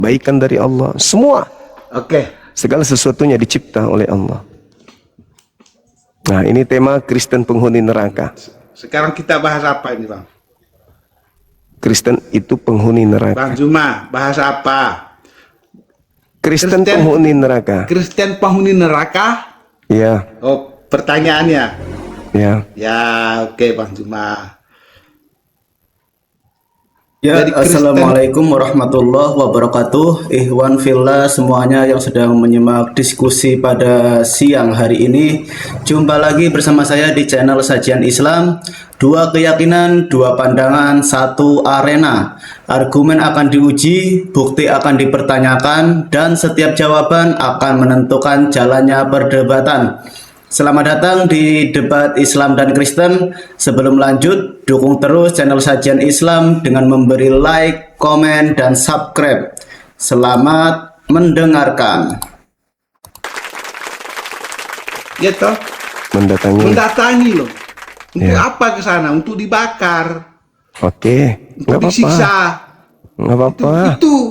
kebaikan dari Allah. Semua. Oke. Segala sesuatunya dicipta oleh Allah. Nah, ini tema Kristen penghuni neraka. Sekarang kita bahas apa ini, Bang? Kristen itu penghuni neraka. Bang Juma, bahas apa? Kristen penghuni neraka. Kristen penghuni neraka? Ya, Oh, pertanyaannya. ya. Ya, oke, Bang Juma. Ya, Jadi Kristen- Assalamualaikum warahmatullahi wabarakatuh. Ikhwan fillah semuanya yang sedang menyimak diskusi pada siang hari ini. Jumpa lagi bersama saya di channel Sajian Islam. Dua keyakinan, dua pandangan, satu arena. Argumen akan diuji, bukti akan dipertanyakan, dan setiap jawaban akan menentukan jalannya perdebatan. Selamat datang di debat Islam dan Kristen. Sebelum lanjut, dukung terus channel Sajian Islam dengan memberi like, komen, dan subscribe. Selamat mendengarkan. Ya toh, mendatangi loh. Untuk Ya. apa ke sana? Untuk dibakar, Oke, nggak untuk apa-apa. disiksa. Nggak apa-apa.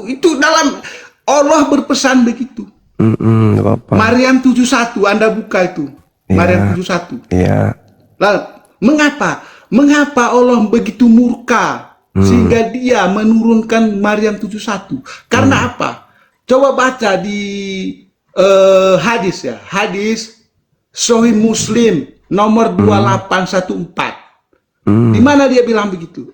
Itu dalam Allah berpesan begitu. Nggak apa-apa. Maryam 71, Anda buka itu. Ya. Maryam 71. Iya. Lalu, mengapa? Mengapa Allah begitu murka sehingga dia menurunkan Maryam 71? Karena apa? Coba baca di hadis ya. Hadis Sahih Muslim nomor 2814. Di mana dia bilang begitu?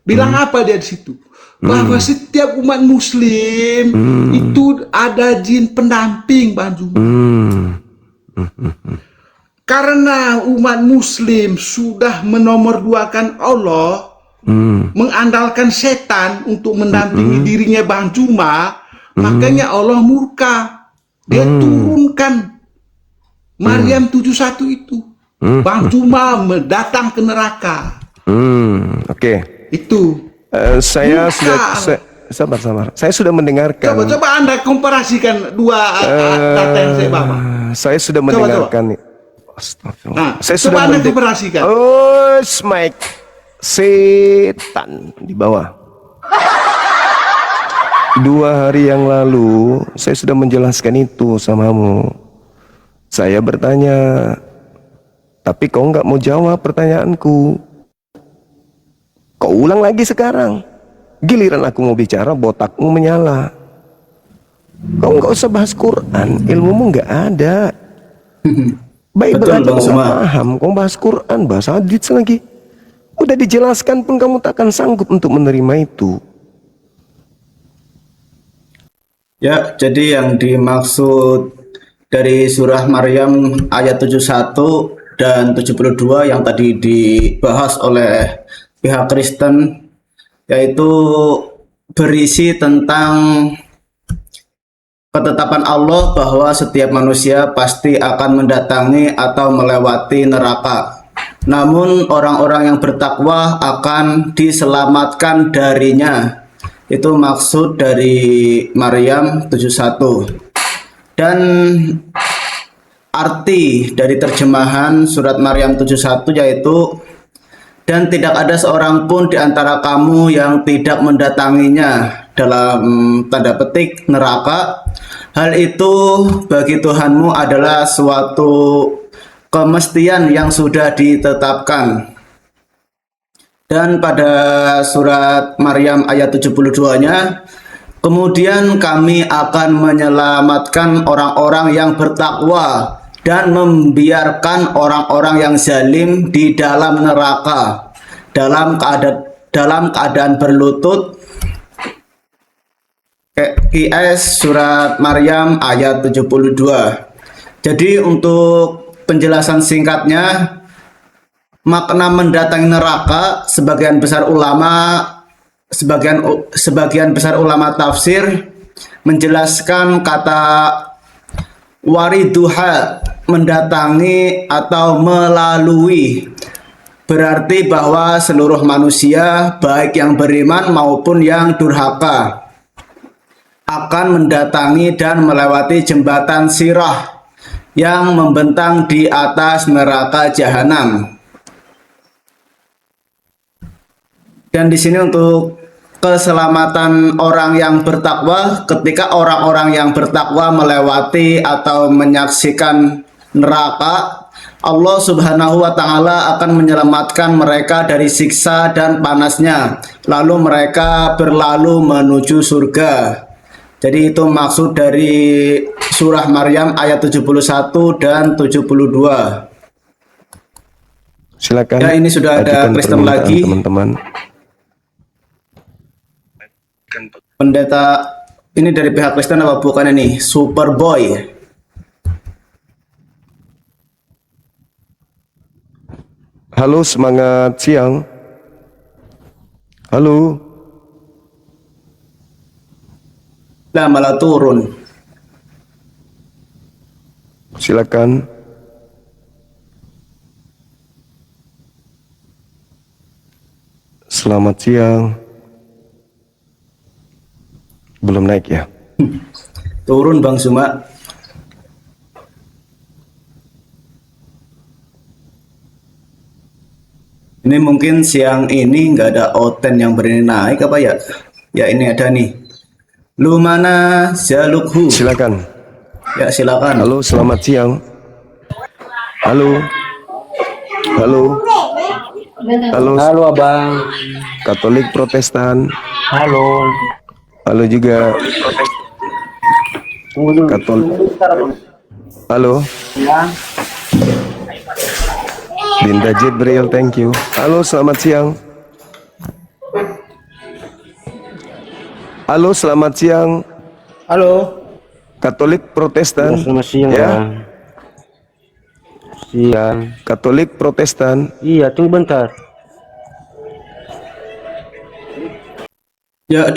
Bilang apa dia di situ? Bahwa setiap umat muslim itu ada jin pendamping, Bang Juma. Karena umat muslim sudah menomorduakan Allah, mengandalkan setan untuk mendampingi dirinya Bang Juma, makanya Allah murka. Dia turunkan Maryam 71 itu. Bang Juma datang ke neraka. Oke. Itu. Saya Bukan. sudah sabar. Saya sudah mendengarkan. Coba Anda komparasikan dua data yang saya bawa. Saya sudah mendengarkan. Astagfirullah. Nah, Saya coba sudah Anda komparasikan. Oh, Mike. Setan di bawah. 2 hari yang lalu saya sudah menjelaskan itu samamu. Saya bertanya, tapi kau nggak mau jawab pertanyaanku. Kau ulang lagi sekarang. Giliran aku mau bicara, botakmu menyala. Kau nggak usah bahas Quran, ilmumu nggak ada. Baik Betul, aja Bang kau nggak Suma. paham, kau bahas Quran, bahas hadits lagi. Udah dijelaskan pun kamu takkan sanggup untuk menerima itu. Ya, jadi yang dimaksud dari surah Maryam ayat 71 dan 72 yang tadi dibahas oleh pihak Kristen, yaitu berisi tentang ketetapan Allah bahwa setiap manusia pasti akan mendatangi atau melewati neraka. Namun orang-orang yang bertakwa akan diselamatkan darinya. Itu maksud dari Maryam 71. Dan arti dari terjemahan surat Maryam 71 yaitu, dan tidak ada seorang pun di antara kamu yang tidak mendatanginya, dalam tanda petik neraka. Hal itu bagi Tuhanmu adalah suatu kemestian yang sudah ditetapkan. Dan pada surat Maryam ayat 72-nya, kemudian kami akan menyelamatkan orang-orang yang bertakwa dan membiarkan orang-orang yang zalim di dalam neraka dalam keadaan berlutut. QS surat Maryam ayat 72. Jadi untuk penjelasan singkatnya, makna mendatangi neraka sebagian besar ulama tafsir menjelaskan kata wariduha, mendatangi atau melalui, berarti bahwa seluruh manusia baik yang beriman maupun yang durhaka akan mendatangi dan melewati jembatan sirah yang membentang di atas neraka jahanam. Dan di sini untuk keselamatan orang yang bertakwa ketika orang-orang yang bertakwa melewati atau menyaksikan neraka. Allah Subhanahu wa Ta'ala akan menyelamatkan mereka dari siksa dan panasnya, lalu mereka berlalu menuju surga. Jadi itu maksud dari surah Maryam ayat 71 dan 72. Silakan. Ya, ini sudah ada ajukan Kristen permintaan lagi. teman-teman. Pendeta ini dari pihak Kristen apa bukan ini? Superboy. Halo, semangat siang. Halo. Nah, malah turun. Silakan. Selamat siang. Belum naik ya? Turun Bang Suma. Ini mungkin siang ini nggak ada Oten yang berani naik apa ya? Ya ini ada nih. Lumana Zalukhu. Silakan. Ya silakan. Halo, selamat siang. Halo. Halo. Halo. Halo abang. Katolik Protestan. Halo. Halo juga. Tunggu dulu. Katolik. Halo. Ya. Dinda Jibril, thank you. Halo, selamat siang. Halo, selamat siang. Halo. Katolik Protestan. Selamat siang ya. bang. Siang. Katolik Protestan. Iya, tunggu bentar. Ya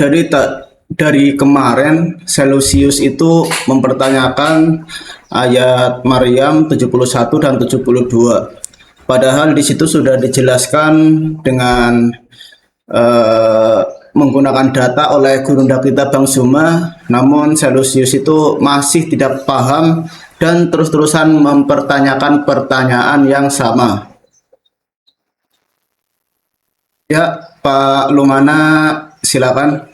dari kemarin Seleucius itu mempertanyakan ayat Maryam 71 dan 72. Padahal di situ sudah dijelaskan dengan menggunakan data oleh Gurunda kita Bang Zuma, namun Seleucius itu masih tidak paham dan terus-terusan mempertanyakan pertanyaan yang sama. Ya, Pak Lumana, silakan.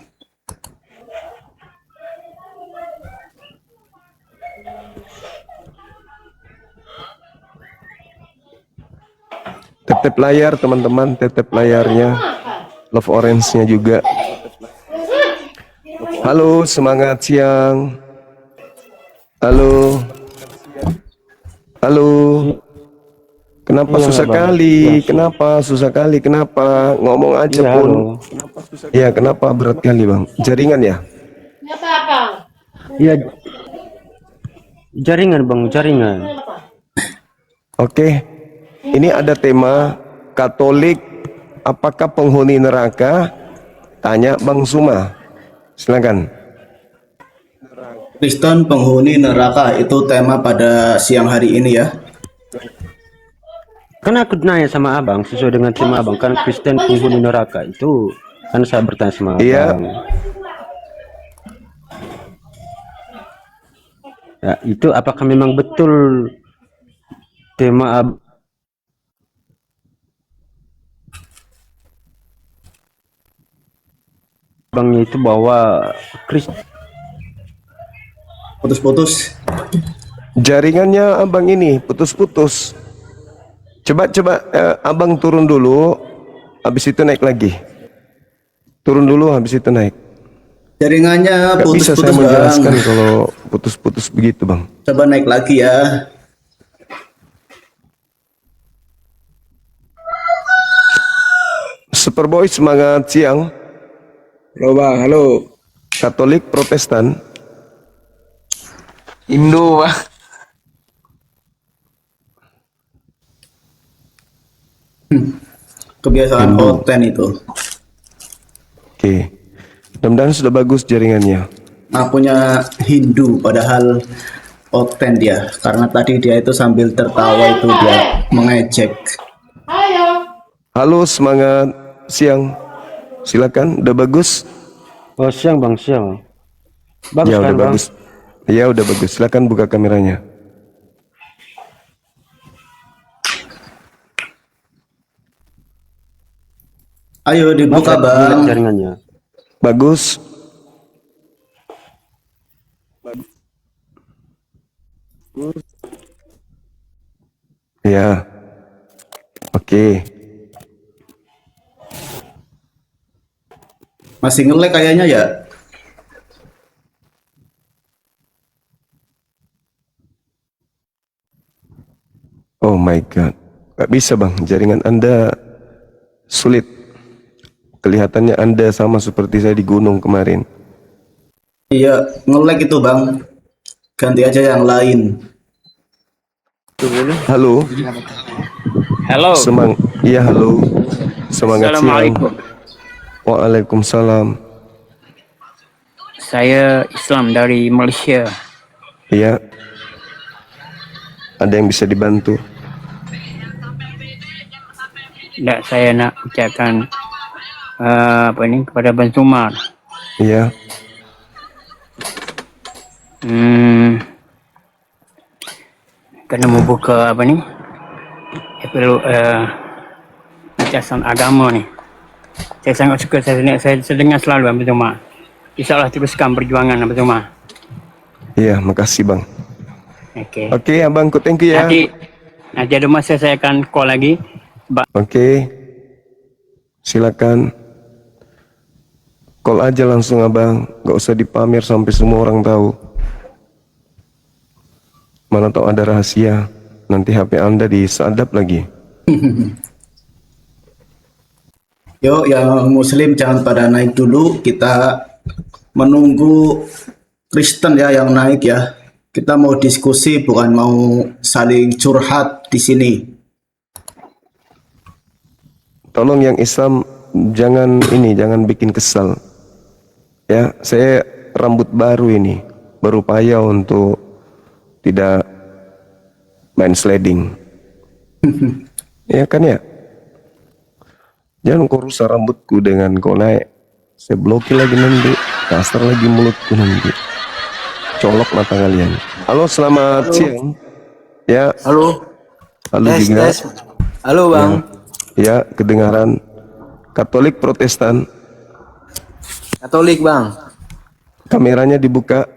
Tetep layar teman-teman, tetep layarnya. Love orange-nya juga. Halo, semangat siang. Halo. Halo. Kenapa Iya, susah Bang. kali? Iya, Kenapa susah kali? Kenapa? Ngomong aja Iya, pun. halo. Ya, kenapa berat kali, Bang? Jaringan ya? Iya. Jaringan bang, jaringan. Oke. Ini ada tema Katolik apakah penghuni neraka? Tanya Bang Zuma. Silakan. Kristen penghuni neraka itu tema pada siang hari ini ya. Kan aku nanya sama abang sesuai dengan tema abang, kan Kristen penghuni neraka itu kan saya bertanya sama Iya. abang. Ya, itu apakah memang betul tema abangnya itu bahwa Kristen Putus-putus. Jaringannya abang ini putus-putus. Coba abang turun dulu, habis itu naik lagi. Turun dulu, habis itu naik. Jaringannya Gak bisa saya putus-putus menjelaskan bang. kalau putus-putus begitu bang. Coba naik lagi ya. Superboy, semangat siang. Halo bang, halo. Katolik Protestan. Indo bang. Kebiasaan Oten itu. Oke. Mudah-mudahan sudah bagus jaringannya. Akunya Hindu padahal Oten dia. Karena tadi dia itu sambil tertawa itu dia mengejek. Halo, semangat siang. Silakan, udah bagus? Oh siang bang, siang. Bagus Ya kan udah bang? bagus. Ya udah bagus. Silakan buka kameranya. Ayo dibuka Lihat bang. jaringannya. Bagus. Ya. Oke. Masih nge-lag kayaknya ya. Oh my God. Gak bisa bang, jaringan Anda sulit. Kelihatannya Anda sama seperti saya di gunung kemarin. Iya, nge-lag itu bang. Ganti aja yang lain. Halo. Halo, Iya halo. Semangat siang. Assalamualaikum. Waalaikumsalam. Saya Islam dari Malaysia. Iya. Ada yang bisa dibantu? Dan saya nak ucapkan kepada Bang Sumar. Iya. Kena membuka penjelasan agama ni. Saya sangat suka, saya dengar selalu Abang Sumar. InsyaAllah teruskan perjuangan Abang Sumar. Iya, makasih bang. Okey. Oke, abangku, thank you ya. Nanti ada masa saya akan call lagi. Oke. Silakan. Call aja langsung abang. Gak usah dipamer sampai semua orang tahu. Mana tahu ada rahasia. Nanti HP Anda disadap lagi. Yuk, yang muslim jangan pada naik dulu. Kita menunggu Kristen ya yang naik ya. Kita mau diskusi, bukan mau saling curhat di sini. Tolong yang Islam jangan bikin kesal. Ya, saya rambut baru ini, berupaya untuk tidak main sliding. Ya kan ya? Jangan kau rusak rambutku dengan kau naik. Saya blokir lagi nanti, kasar lagi mulutku nanti. Colok mata kalian. Halo, selamat siang. Ya, Halo. halo Tes, juga. tes. Halo bang. Ya, kedengaran. Katolik Protestan. Katolik bang. Kameranya dibuka.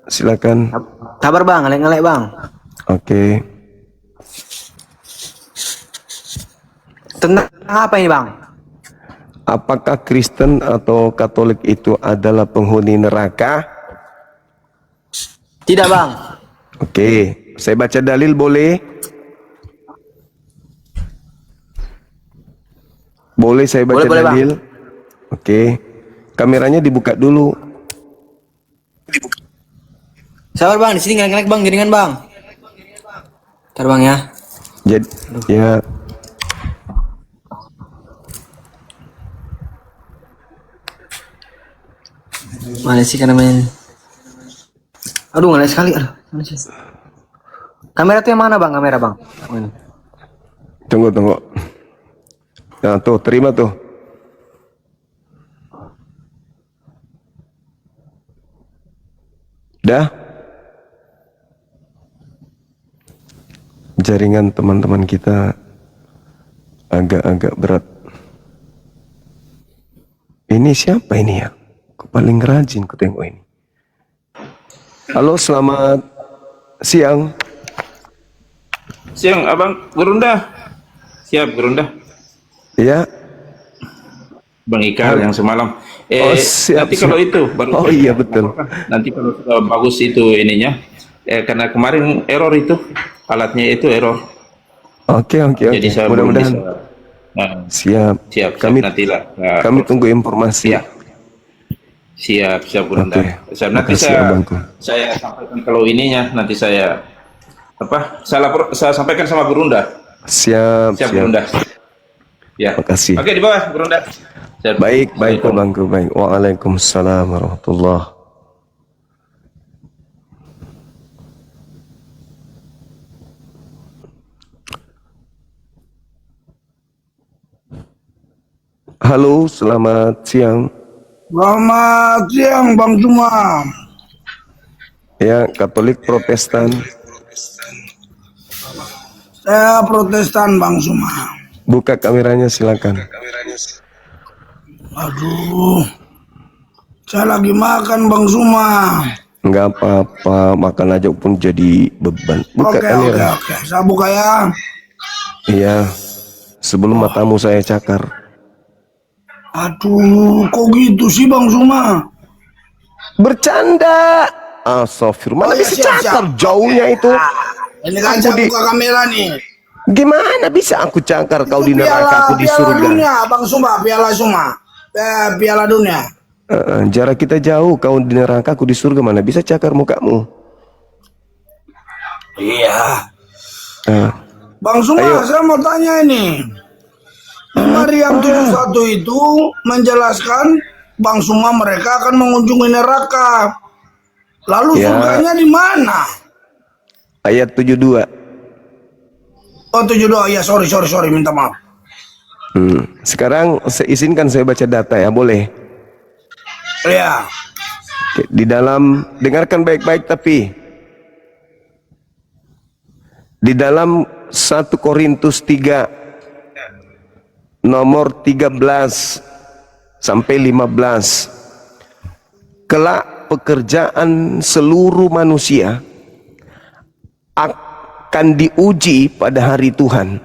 Silakan. Kabar bang, ngelek-ngelek bang. Oke. Tentang apa ini bang? Apakah Kristen atau Katolik itu adalah penghuni neraka? Tidak bang. Oke, saya baca dalil boleh? Boleh saya baca Boleh, dalil? Oke. Kameranya dibuka dulu. Sabar bang, di sini ngelek-ngelek bang, jaringan bang. Ntar bang ya. Jadi ya, Mana sih kan namanya? Aduh ngelek sekali. Aduh, mana sih? Kamera tuh yang mana bang? Kamera bang. Oh, ini. tunggu. Nah, tuh terima tuh. Dah. Jaringan teman-teman kita agak-agak berat. Ini siapa ini ya? Kok paling rajin ku tengok ini. Halo, selamat siang. Siang, Abang Gerunda. Siap, Gerunda. Ya. Bang Ikal yang semalam. Oh, siap, Nanti kalau siap. itu baru Oh saya iya betul. Nanti kalau sudah bagus itu ininya. Karena kemarin error itu, alatnya itu error. Oke. Jadi saya belum Mudah-mudahan. bisa. Nah, Siap. siap Kami nantilah. Nah, kami tunggu informasi. Siap Gerunda. Oke. Nanti Makasih, abangku. saya sampaikan kalau ininya nanti saya saya sampaikan sama Gerunda. Siap. Gerunda. Ya. Makasih. Oke, di bawah Gerunda. Siap. Baik, abangku, baik. Waalaikumsalam warahmatullahi. Halo, selamat siang. Selamat siang Bang Suma. Ya, Katolik Protestan. Saya Protestan Bang Suma. Buka kameranya silakan. Aduh. Saya lagi makan Bang Suma. Nggak apa-apa, makan aja pun jadi beban. Buka Oke, kamera. oke. Saya buka ya. Iya, sebelum matamu saya cakar. Aduh, kok gitu sih Bang Suma? Bercanda. Astagfirullah, mana iya, bisa siap, cakar siap. jauhnya itu. Ini kan Aku saya buka kamera nih. Gimana bisa aku cakar kau di Itu neraka, aku di Piala surga? Dunia, Bang Suma, Piala Suma. Piala Dunia. Jarak kita jauh, kau di neraka, aku di surga, mana bisa cakar mukamu? Iya. Eh, Bang Suma, Ayo. saya mau tanya ini. Maryam 71 itu menjelaskan Bang Suma mereka akan mengunjungi neraka. Lalu Ya. surganya di mana? ayat 72. Oh 72, ya sorry, minta maaf. Sekarang izinkan saya baca data ya, boleh? Ya, Oke, di dalam, dengarkan baik-baik tapi di dalam 1 Korintus 3 nomor 13 sampai 15, kelak pekerjaan seluruh manusia akan diuji pada hari Tuhan.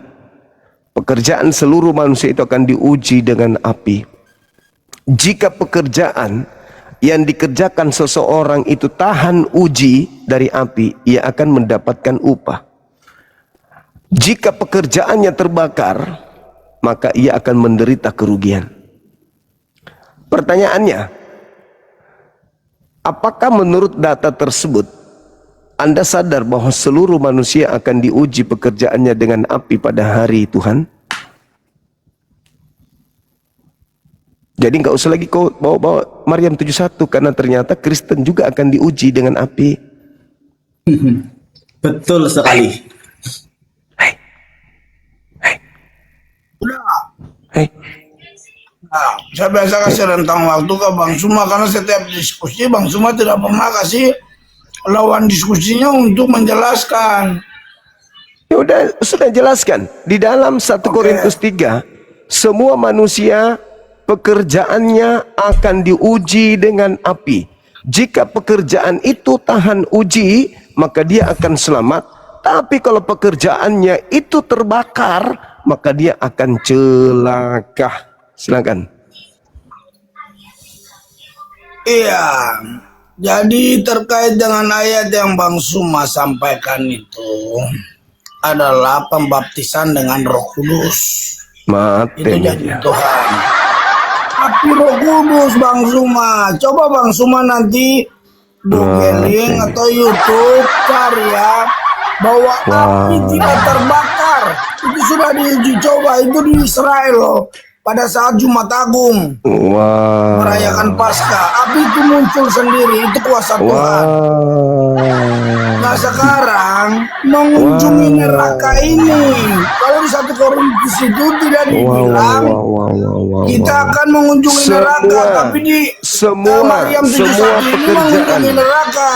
Pekerjaan seluruh manusia itu akan diuji dengan api. Jika pekerjaan yang dikerjakan seseorang itu tahan uji dari api, ia akan mendapatkan upah. Jika pekerjaannya terbakar, maka ia akan menderita kerugian. Pertanyaannya, apakah menurut data tersebut Anda sadar bahwa seluruh manusia akan diuji pekerjaannya dengan api pada hari Tuhan? Jadi nggak usah lagi kau bawa-bawa Maryam 71, karena ternyata Kristen juga akan diuji dengan api. Betul sekali. Hei, nah, saya biasa kasih rentang waktu ke Bang Suma karena setiap diskusi Bang Suma tidak pernah kasih lawan diskusinya untuk menjelaskan. ya udah, sudah jelaskan di dalam 1 Korintus 3, semua manusia pekerjaannya akan diuji dengan api. Jika pekerjaan itu tahan uji, maka dia akan selamat. Tapi kalau pekerjaannya itu terbakar, maka dia akan celaka. Silakan. Iya, jadi terkait dengan ayat yang Bang Suma sampaikan itu adalah pembaptisan dengan Roh Kudus. Mati Itu janji ya. Tuhan. Api Roh Kudus Bang Suma. Coba Bang Suma nanti googling atau YouTube cari ya, bahwa api tidak terbakar. Itu sudah diuji coba, itu di Israel loh. Pada saat Jumat Agung Wah. merayakan Paskah, api itu muncul sendiri, itu kuasa Tuhan. Nah sekarang mengunjungi neraka ini, kalau di 1 Korintus itu tidak dibilang kita akan mengunjungi neraka, tapi di Maryam 71 ini mengunjungi neraka.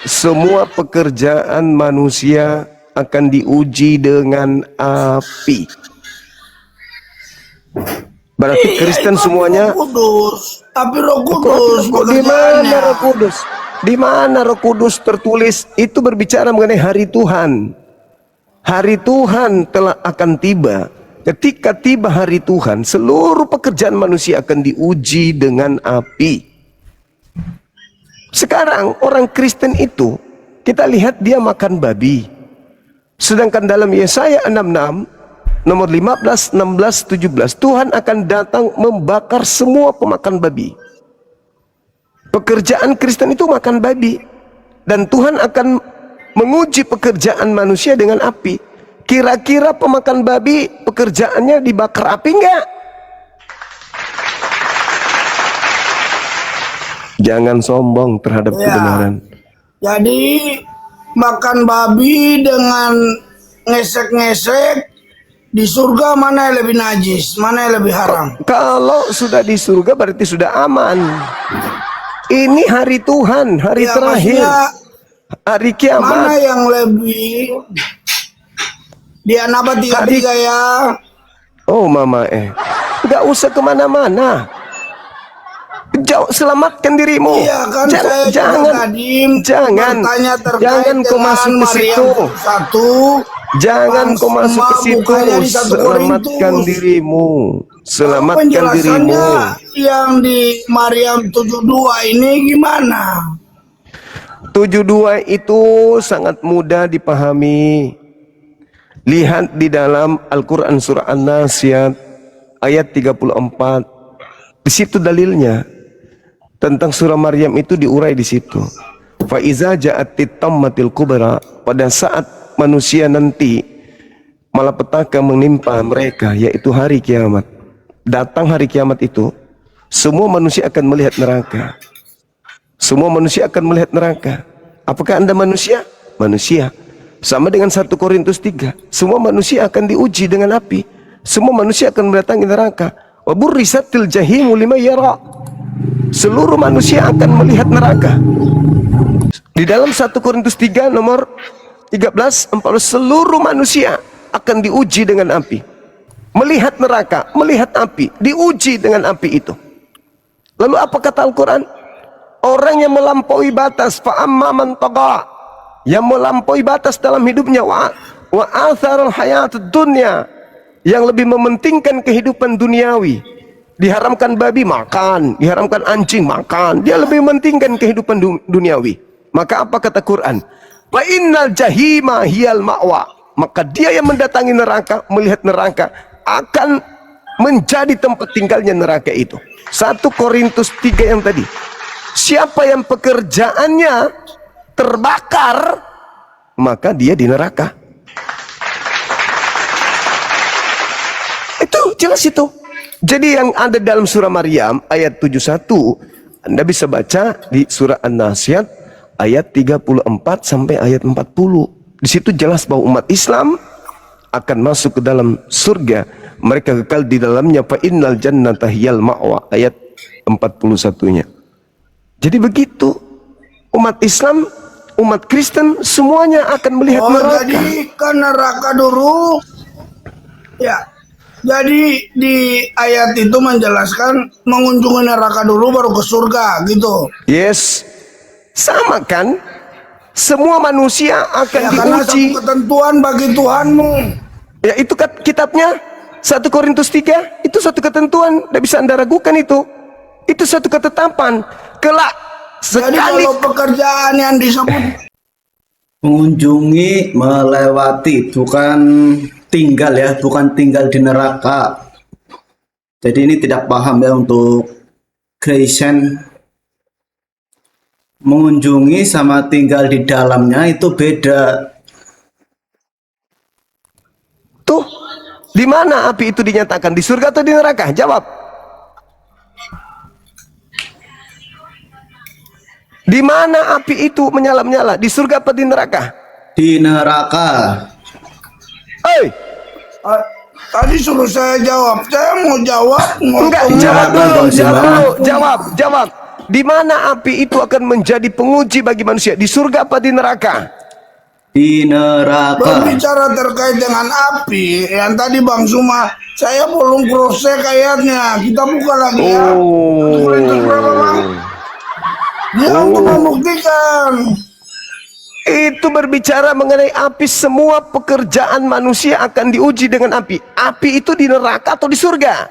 Semua pekerjaan manusia akan diuji dengan api. Berarti Kristen semuanya. Roh Kudus, tapi Roh Kudus Di mana Roh Kudus? Di mana Roh Kudus tertulis? Itu berbicara mengenai hari Tuhan. Hari Tuhan telah akan tiba. Ketika tiba hari Tuhan, seluruh pekerjaan manusia akan diuji dengan api. Sekarang orang Kristen itu, kita lihat dia makan babi. Sedangkan dalam Yesaya 66 nomor 15, 16, 17, Tuhan akan datang membakar semua pemakan babi. Pekerjaan Kristen itu makan babi, dan Tuhan akan menguji pekerjaan manusia dengan api. Kira-kira pemakan babi pekerjaannya dibakar api enggak? Jangan sombong terhadap kebenaran. Jadi makan babi dengan ngesek-ngesek di surga, mana yang lebih najis, mana yang lebih haram? Kalau sudah di surga berarti sudah aman. Ini hari Tuhan, hari terakhir, hari kiamat. Mana yang lebih di An-Naba 33 ya? Oh mama nggak usah kemana-mana. Selamatkan dirimu. Iya kan, saya juga Jangan, tadi jangan, bertanya terkait jangan kau dengan masuk ke Maryam situ. 1. Jangan kau masuk ke situ. bukannya di 1 Selamatkan Korintus. dirimu. Selamatkan Penjelasannya dirimu. yang di Maryam 72 ini gimana? 72 itu sangat mudah dipahami. Lihat di dalam Al-Quran surah An-Naziat ayat 34. Di situ dalilnya tentang surah Maryam itu diurai di situ. Fa iza ja'atit tammatil kubra, pada saat manusia nanti malapetaka menimpa mereka, yaitu hari kiamat. Datang hari kiamat itu, semua manusia akan melihat neraka. Semua manusia akan melihat neraka. Apakah Anda manusia? Manusia. Sama dengan 1 Korintus 3. Semua manusia akan diuji dengan api. Semua manusia akan mendatangi neraka. Wa burrisatil jahimu liman yara. Seluruh manusia akan melihat neraka. Di dalam 1 Korintus 3 nomor 13, 14, seluruh manusia akan diuji dengan api. Melihat neraka, melihat api, diuji dengan api itu. Lalu apa kata Al-Quran? Orang yang melampaui batas, fa'amma man tagha, yang melampaui batas dalam hidupnya, wa atharal hayatud dunya, yang lebih mementingkan kehidupan duniawi. Diharamkan babi, makan. Diharamkan anjing, makan. Dia lebih mementingkan kehidupan duniawi. Maka apa kata Quran? Fa innal jahima hiyal ma'wa, maka dia yang mendatangi neraka, melihat neraka, akan menjadi tempat tinggalnya neraka itu. 1 Korintus 3 yang tadi. Siapa yang pekerjaannya terbakar, maka dia di neraka. Itu jelas itu. Jadi yang ada dalam surah Maryam ayat 71, Anda bisa baca di surah An-Naziat ayat 34 sampai ayat 40. Di situ jelas bahwa umat Islam akan masuk ke dalam surga, mereka kekal di dalamnya, fa innal jannata hiyal ma'wa, ayat 41-nya. Jadi begitu, umat Islam, umat Kristen semuanya akan melihat neraka. Jadi kan neraka dulu. Ya. Jadi di ayat itu menjelaskan mengunjungi neraka dulu baru ke surga gitu. Yes. Sama kan? Semua manusia akan Ya, karena diuji. satu ketentuan bagi Tuhanmu. Ya itu kitabnya 1 Korintus 3, itu satu ketentuan, tidak bisa Anda ragukan itu. Itu satu ketetapan. Kelak Jadi sekali kalau pekerjaan yang disebut Mengunjungi, melewati, bukan tinggal ya, bukan tinggal di neraka. Jadi ini tidak paham ya untuk Christian. Mengunjungi sama tinggal di dalamnya itu beda. tuh, di mana api itu dinyatakan? Di surga atau di neraka? Jawab. Di mana api itu menyala-menyala? Di surga atau di neraka? Di neraka. Hei, tadi suruh saya jawab. Saya mau jawab. enggak, jawab dulu, jawab. Di mana api itu akan menjadi penguji bagi manusia? Di surga apa di neraka? Di neraka. Berbicara terkait dengan api, yang tadi Bang Suma, saya belum proses ayatnya. Kita buka lagi ya. Korintus berapa, Bang? Dia untuk membuktikan. Itu berbicara mengenai api. Semua pekerjaan manusia akan diuji dengan api. Api itu di neraka atau di surga?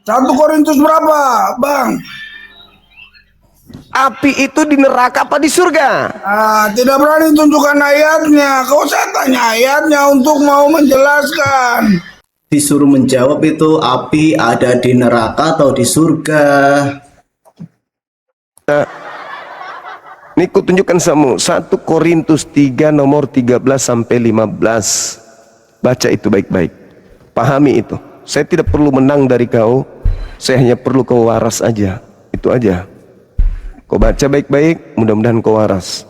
1 Korintus berapa, Bang? Api itu di neraka apa di surga? Tidak berani tunjukkan ayatnya. Kau saya tanya ayatnya untuk mau menjelaskan. Disuruh menjawab itu api ada di neraka atau di surga. Ini ku tunjukkan sama 1 Korintus 3 nomor 13 sampai 15. Baca itu baik-baik. Pahami itu. Saya tidak perlu menang dari kau. Saya hanya perlu kau waras aja. Itu aja. Kau baca baik-baik, mudah-mudahan kau waras.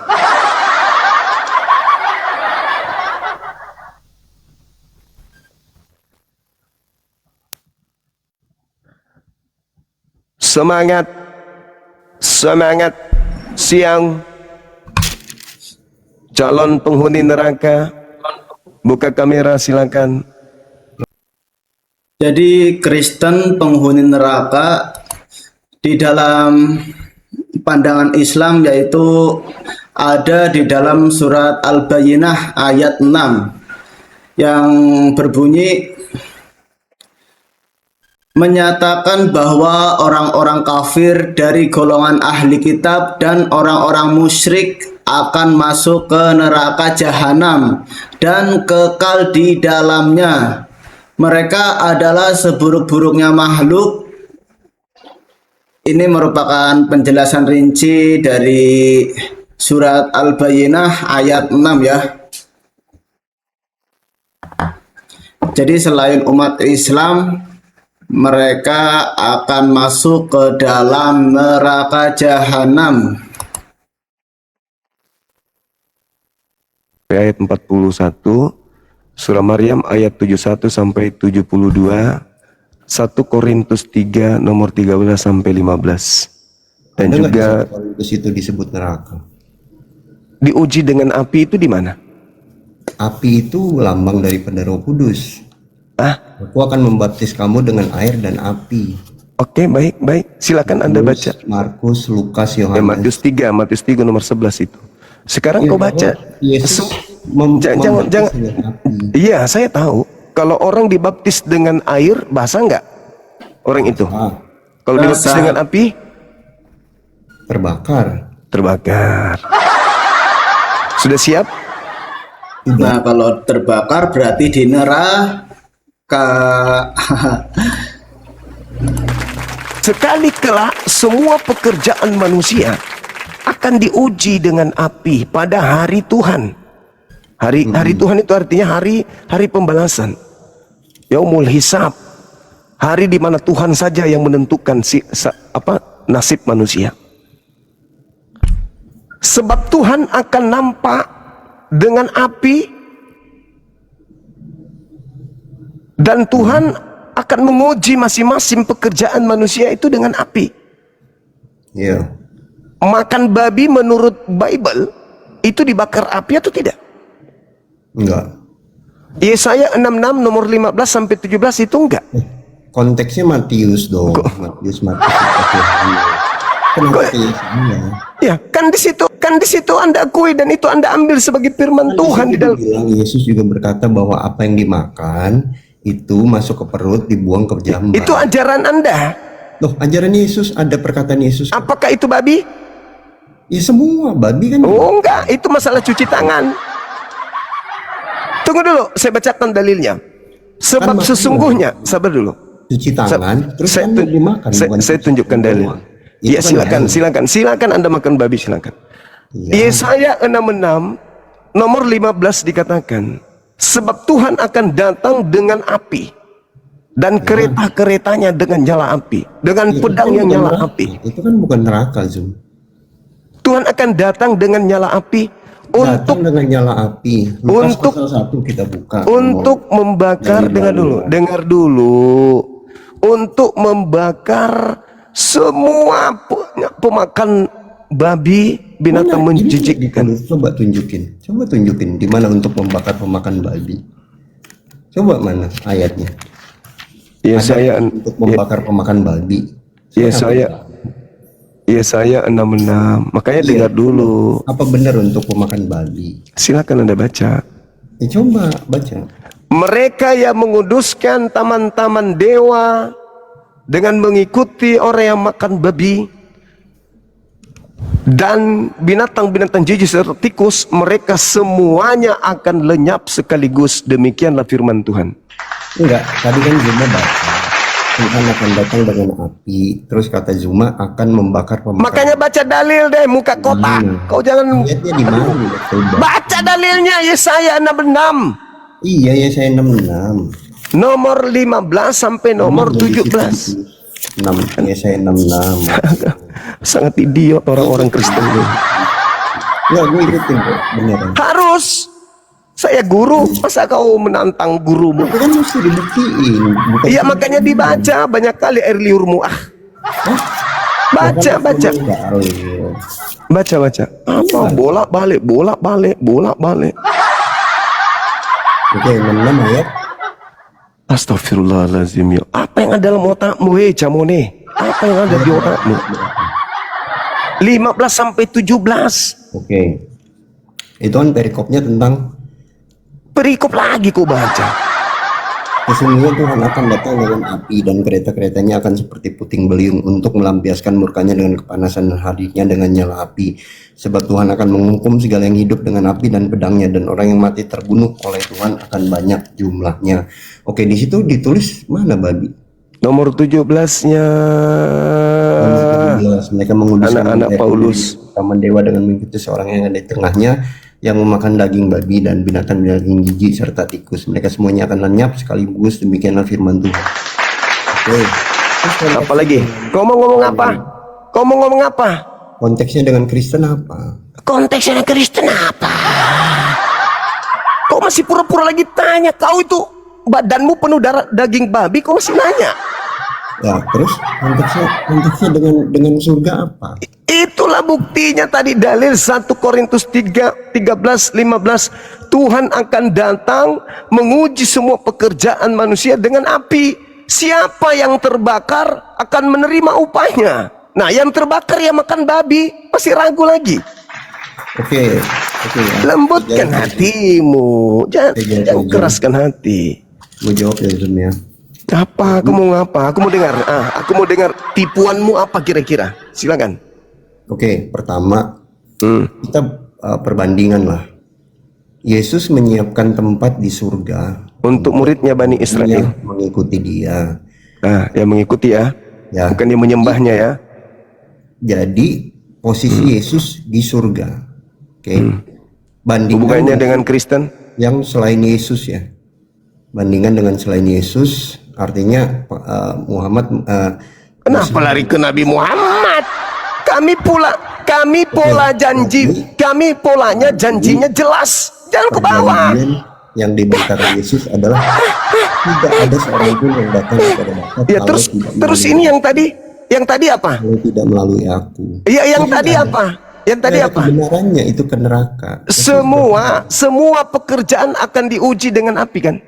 Semangat. Semangat. Siang. Calon penghuni neraka. Buka kamera silakan. Jadi Kristen penghuni neraka di dalam pandangan Islam, yaitu ada di dalam surat Al-Bayyinah ayat 6 yang berbunyi menyatakan bahwa orang-orang kafir dari golongan ahli kitab dan orang-orang musyrik akan masuk ke neraka jahanam dan kekal di dalamnya. Mereka adalah seburuk-buruknya makhluk. Ini merupakan penjelasan rinci dari surat Al-Bayyinah ayat 6 ya. Jadi selain umat Islam, mereka akan masuk ke dalam neraka jahanam. Ayat 41, surah Maryam ayat 71 sampai 72, 1 Korintus 3 nomor 13 sampai 15. Dan Ada nggak juga di Korintus itu disebut neraka? diuji dengan api itu di mana? Api itu lambang daripada Roh Kudus. Aku akan membaptis kamu dengan air dan api. Oke, baik. Silakan Anda baca. Markus, Lukas, Ya, Yohanes. Matius 3 nomor 11 itu. Sekarang Iya, kau baca. bahwa Yesus Jangan. membaptis dengan api. Iya, saya tahu. Kalau orang dibaptis dengan air, basah nggak orang itu? Kalau dibaptis Basah. dengan api, terbakar. Sudah siap? Nah, kalau terbakar berarti di neraka. Sekali kelak semua pekerjaan manusia akan diuji dengan api pada hari Tuhan. Hari Tuhan itu artinya hari pembalasan. Yaumul hisab. Hari di mana Tuhan saja yang menentukan nasib manusia. Sebab Tuhan akan nampak dengan api dan Tuhan akan menguji masing-masing pekerjaan manusia itu dengan api. Iya. Makan babi menurut Bible itu dibakar api atau tidak? Enggak. Yesaya 66 nomor 15 sampai 17 itu enggak. Konteksnya Matius dong. Matius. Kenapa ke Yesaya? Ya, kan di situ Anda akui dan itu Anda ambil sebagai firman Tuhan di dalam. Bilang, Yesus juga berkata bahwa apa yang dimakan itu masuk ke perut, dibuang ke jamban. Itu ajaran Anda. Loh, ajaran Yesus, ada perkataan Yesus. Apakah itu babi? Ya semua babi kan. Oh enggak, itu masalah cuci tangan. Tunggu dulu, saya bacakan dalilnya. Sebab Kan sesungguhnya, sabar dulu. Cuci tangan, terus Saya, kan dimakan. bukan saya cuci tunjukkan tangan dalil. doang. Itu Ya kan silakan Anda makan babi silakan. Iya. Yesaya 66 nomor 15 dikatakan, sebab Tuhan akan datang dengan api dan kereta-keretanya dengan nyala api, dengan Itu pedang kan yang bukan nyala neraka. api. Itu kan bukan neraka, Zum. Tuhan akan datang dengan nyala api untuk Datang dengan nyala api. Lukas untuk- pasal 1 kita buka. untuk membakar, dengar dulu, untuk membakar semua pemakan babi, binatang Mana? Ini menjijikkan. Coba tunjukin di mana untuk membakar pemakan babi. Coba mana ayatnya? Yesaya Untuk membakar pemakan babi. Yesaya 66. Makanya Iya. dengar dulu. Apa benar untuk pemakan babi? Silakan Anda baca. Ya, coba baca. Mereka yang menguduskan taman-taman dewa dengan mengikuti orang yang makan babi dan binatang-binatang jijik serta tikus, mereka semuanya akan lenyap sekaligus. Demikianlah firman Tuhan. Enggak, tadi kan Zuma baca Tuhan akan datang dengan api. Terus kata Zuma akan membakar pemakan. Makanya baca dalil deh, muka kotak. Kau jangan Ayatnya di mana? Coba. baca dalilnya. Yesaya 66 Iya ya, saya 66. nomor 15 sampai nomor 17. 6, ya saya 66. Sangat idiot orang-orang Kristen ini. Enggak, gue ikutin kok, beneran. Harus. Saya guru, masa kau menantang gurumu? Itu kan mesti dibuktiin. Bukan Iya, makanya dibaca banyak kali air liurmu. Baca. Apa bolak-balik. Oke, 66 ayat. Astagfirullahaladzim ya. Apa yang ada dalam otakmu, Camone? Apa yang ada di otakmu? 15 sampai 17. Oke. Itu kan perikopnya tentang Perikop lagi kau baca. sesungguhnya Tuhan akan datang dengan api dan kereta-keretanya akan seperti puting beliung untuk melampiaskan murkanya dengan kepanasan dan hadinya dengan nyala api. Sebab Tuhan akan menghukum segala yang hidup dengan api dan pedangnya, dan orang yang mati terbunuh oleh Tuhan akan banyak jumlahnya. Oke, di situ ditulis mana babi? Nomor 17-nya. Mereka menguduskan Anak-anak Paulus taman dewa dengan mengikuti seorang yang ada di tengahnya, yang memakan daging babi dan binatang daging jijik serta tikus. Mereka semuanya akan lenyap sekaligus. Demikianlah firman Tuhan. Oke. Apa lagi? Kau mau ngomong apa? Kau mau ngomong apa? Konteksnya dengan Kristen apa? Konteksnya dengan Kristen apa? Kau masih pura-pura lagi tanya. Kau itu badanmu penuh darah daging babi. Kau masih nanya. Ya, terus konteksnya dengan surga apa? Itulah buktinya tadi dalil 1 Korintus 3, 13, 15. Tuhan akan datang menguji semua pekerjaan manusia dengan api. Siapa yang terbakar akan menerima upahnya. Nah, yang terbakar ya makan babi. Masih ragu lagi? Oke. Lembutkan hatimu. Jangan keraskan hati. Mau jawab ya, Zoom ya. Apa? Aku mau ngapa? Aku mau dengar. Aku mau dengar tipuanmu apa kira-kira. Silakan. Oke, pertama kita perbandingan lah. Yesus menyiapkan tempat di surga untuk muridnya Bani Israel yang mengikuti dia. Nah, yang mengikuti ya. Bukan dia menyembahnya ya. Jadi posisi Yesus di surga. Oke. Bandingkan hubungannya dengan Kristen yang selain Yesus ya. Bandingkan dengan selain Yesus, artinya Muhammad. Kenapa lari ke Nabi Muhammad? Kami pola janji, kami polanya janjinya jelas. Jangan ke bawah. Yang diberikan Yesus adalah tidak ada seorang pun yang datang kepada Bapa. Ya, terus ini yang tadi apa? Kalau tidak melalui aku. Iya, yang tadi apa? Yang tadi apa? Kebenarannya itu ke neraka. Semua pekerjaan akan diuji dengan api kan?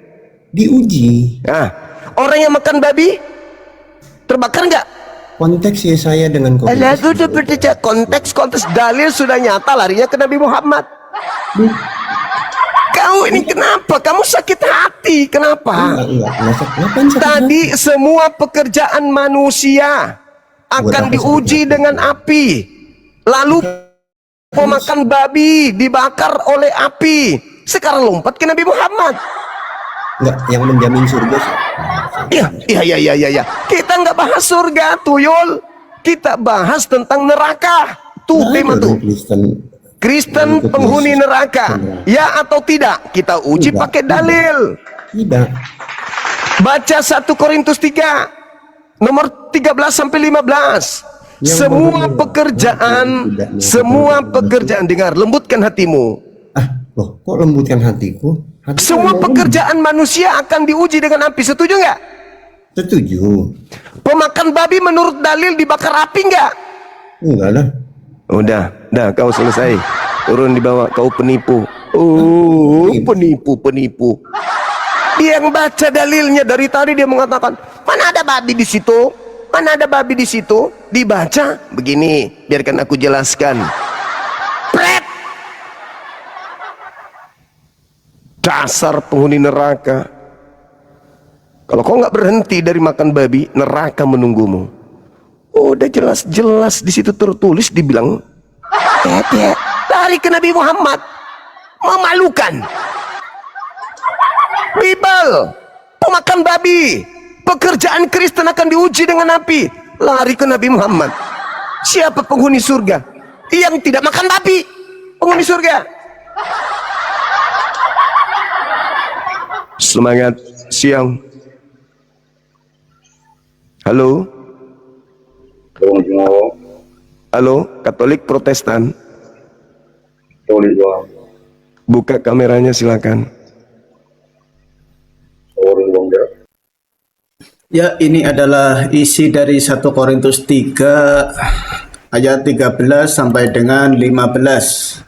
Diuji. Nah, orang yang makan babi terbakar nggak? Konteks Yesaya dengan konteks dalil sudah nyata, larinya ke Nabi Muhammad. Kau ini kenapa? Kamu sakit hati. Kenapa? Tadi semua pekerjaan manusia akan diuji dengan api. Lalu pemakan babi dibakar oleh api. Sekarang lompat ke Nabi Muhammad. Enggak, yang menjamin surga sih. Iya. Kita nggak bahas surga, tuyul. Kita bahas tentang neraka. Tuh tema tuh. Kristen penghuni neraka. Ya atau tidak? Kita uji pakai dalil. Tidak. Baca 1 Korintus 3 nomor 13 sampai 15. Semua pekerjaan dengar, lembutkan hatimu. Loh, kok lembutkan hatiku? Semua pekerjaan manusia akan diuji dengan api. Setuju nggak? Setuju. Pemakan babi menurut dalil dibakar api nggak? Enggak lah. Udah, kau selesai. Turun di bawah, kau penipu. Penipu. Dia yang baca dalilnya dari tadi, dia mengatakan, mana ada babi di situ? Mana ada babi di situ? Dibaca begini, biarkan aku jelaskan. Pret! Dasar penghuni neraka. Kalau kau nggak berhenti dari makan babi, neraka menunggumu. Udah jelas-jelas di situ tertulis, dibilang lari ke Nabi Muhammad. Memalukan. Bible, pemakan babi, pekerjaan Kristen akan diuji dengan api. Lari ke Nabi Muhammad. Siapa penghuni surga? Yang tidak makan babi, penghuni surga. Semangat siang. Halo. Halo, Katolik Protestan. Buka kameranya silakan. Ya, ini adalah isi dari 1 Korintus 3 ayat 13 sampai dengan 15.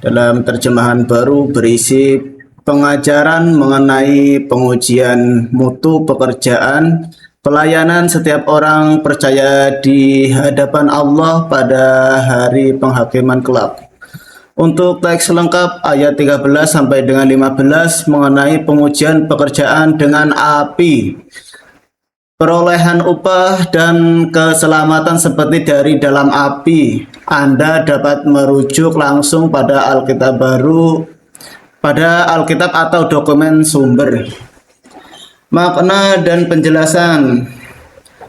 Dalam terjemahan baru berisi pengajaran mengenai pengujian mutu pekerjaan Pelayanan setiap orang percaya di hadapan Allah pada hari penghakiman kelak. Untuk teks lengkap ayat 13 sampai dengan 15 mengenai pengujian pekerjaan dengan api. Perolehan upah dan keselamatan seperti dari dalam api. Anda dapat merujuk langsung pada Alkitab baru, pada Alkitab atau dokumen sumber. Makna dan penjelasan.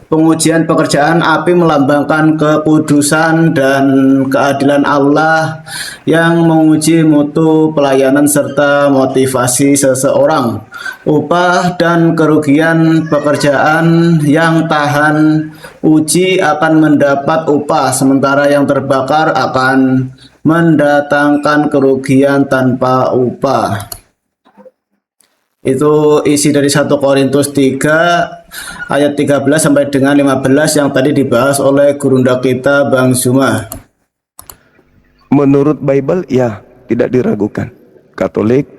Pengujian pekerjaan api melambangkan kekudusan dan keadilan Allah yang menguji mutu pelayanan serta motivasi seseorang. Upah dan kerugian pekerjaan yang tahan uji akan mendapat upah, sementara yang terbakar akan mendatangkan kerugian tanpa upah. Itu isi dari 1 Korintus 3 ayat 13 sampai dengan 15 yang tadi dibahas oleh gurunda kita Bang Zuma. Menurut Bible, ya, tidak diragukan. Katolik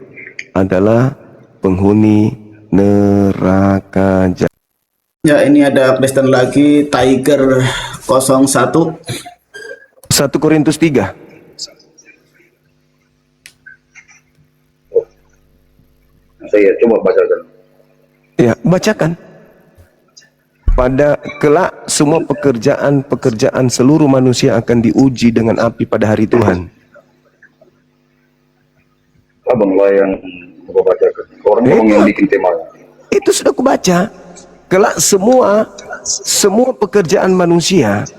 adalah penghuni neraka. Ya, ini ada Kristen lagi, Tiger 01. 1 Korintus 3. Saya coba bacakan. Ya, bacakan. Pada kelak semua pekerjaan seluruh manusia akan diuji dengan api pada hari Tuhan. Abang lah yang mau bacakan. Orang yang bikin temanya. Itu sudah aku baca. Kelak semua pekerjaan manusia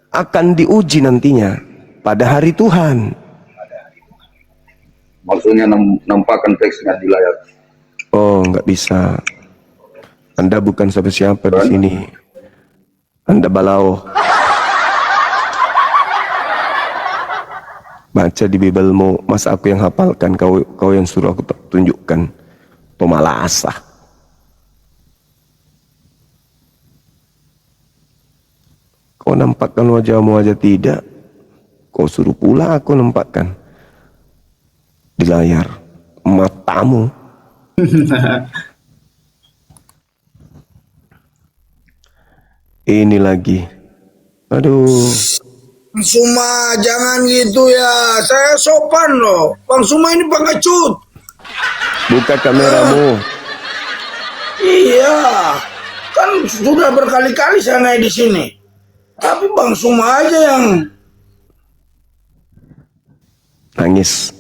akan diuji nantinya pada hari Tuhan. Maksudnya nampakkan teksnya di layar. Oh, nggak bisa. Anda bukan siapa-siapa di sini. Anda balau. Baca di Biblemu, masa aku yang hafalkan, kau yang suruh aku tunjukkan. Pemalasah. Kau nampakkan wajahmu aja tidak. Kau suruh pula aku nampakkan di layar matamu. Ini lagi. Aduh. Bang Suma, jangan gitu ya. Saya sopan loh. Bang Suma ini pengecut. Buka kameramu. Iya. Kan sudah berkali-kali saya naik di sini. Tapi Bang Suma aja yang Nangis.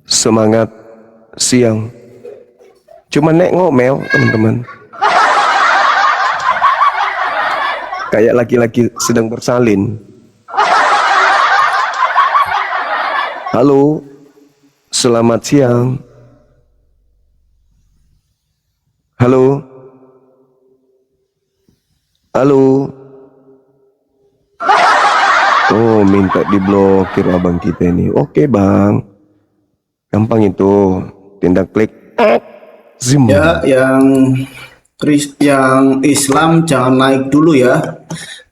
Semangat siang. Cuma nek ngomel, teman-teman. Kayak laki-laki sedang bersalin. Halo, selamat siang. Halo. Halo. Oh, minta diblokir abang kita ini. Oke, Bang. Gampang itu. Tindak klik. Zoom. Ya, yang Islam jangan naik dulu ya.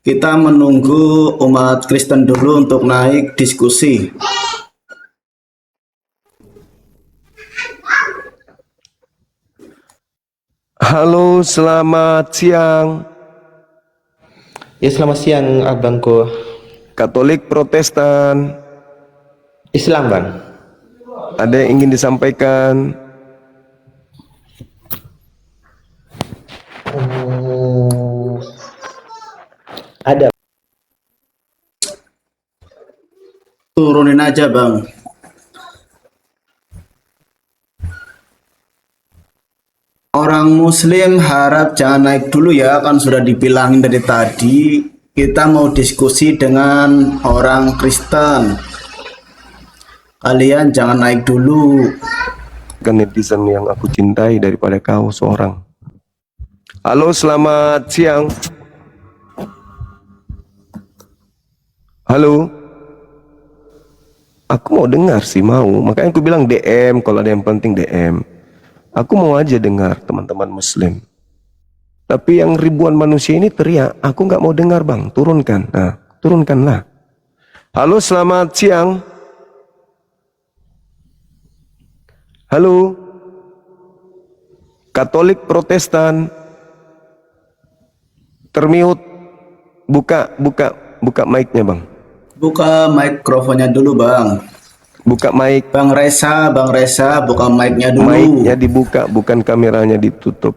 Kita menunggu umat Kristen dulu untuk naik diskusi. Halo, selamat siang. Ya, selamat siang abangku. Katolik, Protestan, Islam, Bang. ada yang ingin disampaikan? Ada. Turunin aja, Bang. Orang Muslim harap jangan naik dulu ya, kan sudah dibilangin dari tadi. Kita mau diskusi dengan orang Kristen. Kalian jangan naik dulu. Kan netizen yang aku cintai daripada kau seorang. Halo, selamat siang. Halo. Aku mau dengar sih, mau. Makanya aku bilang DM, kalau ada yang penting DM. Aku mau aja dengar teman-teman Muslim. Tapi yang ribuan manusia ini teriak, aku nggak mau dengar, Bang. Turunkan. Nah, turunkanlah. Halo, selamat siang. Halo? Katolik Protestan. Termute. Buka mic-nya, Bang. Buka mikrofonnya dulu, Bang. Buka mic. Bang Reza, buka mic-nya dulu. Mic-nya dibuka, bukan kameranya ditutup.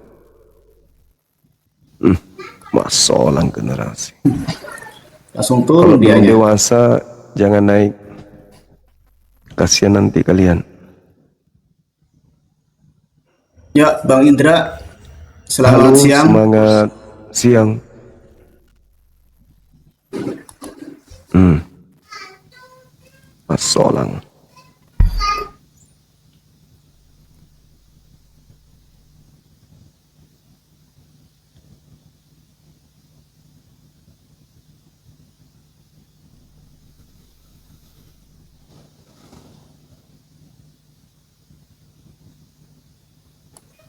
Masolang generasi. Langsung Kalau turun belum dianya. dewasa, jangan naik. Kasihan nanti kalian. Ya, Bang Indra. Selamat Halo, siang. semangat siang. Masolang.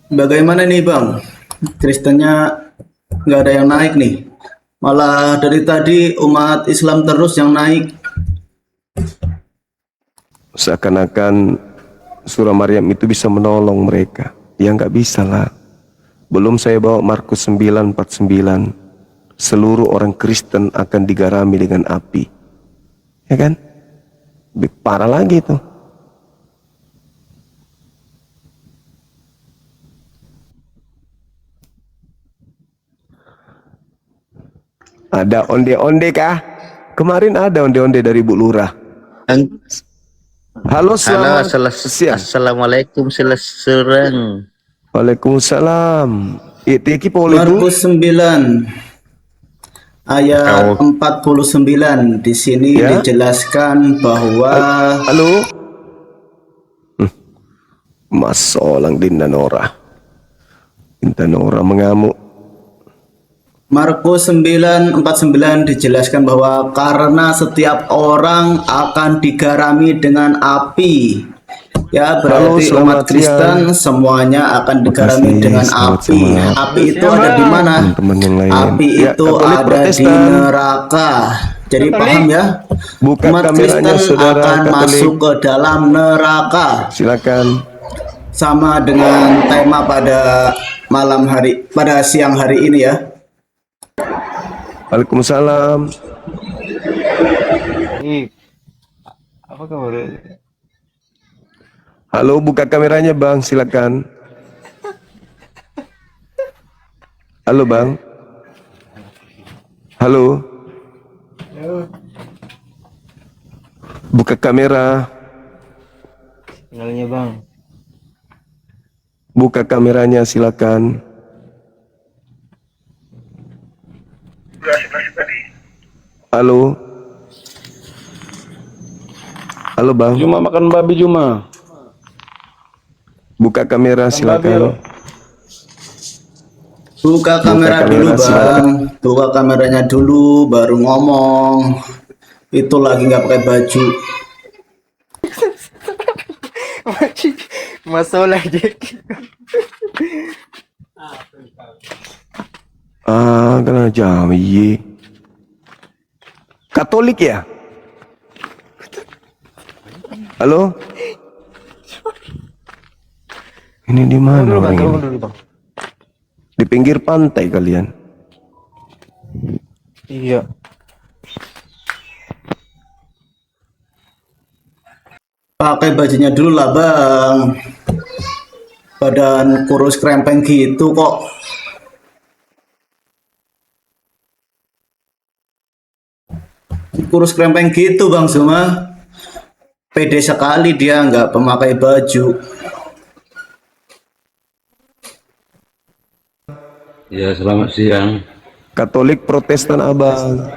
Bagaimana nih, Bang? Kristennya nggak ada yang naik nih. Malah dari tadi umat Islam terus yang naik. Seakan-akan surah Maryam itu bisa menolong mereka. Ya nggak bisa lah. Belum saya bawa Markus 9:49. Seluruh orang Kristen akan digarami dengan api. Ya kan? Lebih parah lagi tuh. Ada onde-onde kah? Kemarin ada onde-onde dari Bu Lurah. Halo, selamat siang. Assalamualaikum serang. Waalaikumsalam. Iki boleh Markus 9 ayat 49 di sini Ya. dijelaskan bahwa Halo. Masolang Dindanora. Dindanora mengamuk. Markus 9:49 dijelaskan bahwa karena setiap orang akan digarami dengan api. Ya, berarti Halo, umat selamat Kristen siang. semuanya akan digarami Makasih, dengan selamat api. semangat. Api itu ada di mana? Teman-teman yang lain. Api Ya, itu Katolik ada di Protestan. neraka. Jadi paham ya? Buka Umat kameranya, Kristen saudara akan Katolik. masuk ke dalam neraka. Silakan. Sama dengan tema pada siang hari ini ya. Waalaikumsalam. Apa kabar? Halo, buka kameranya, Bang. Silakan. Halo, Bang. Halo. Buka kamera. Sinyalnya, Bang. Buka kameranya, silakan. Halo. Halo, Bang. Cuma makan babi cuma. Buka kamera, silakan. Buka kamera dulu, kamera, silakan. Bang. Buka kameranya dulu, baru ngomong. Itu lagi nggak pakai baju. Masalah Jack. Kena jam, iya. Katolik ya? Halo? Ini di mana orang ini? Di pinggir pantai kalian? Iya. Pakai bajunya dulu lah, Bang. Badan kurus krempeng gitu kok. Kurus krempeng gitu, Bang Zuma. Pede sekali dia nggak pemakai baju. Ya, selamat siang. Katolik Protestan, Abang.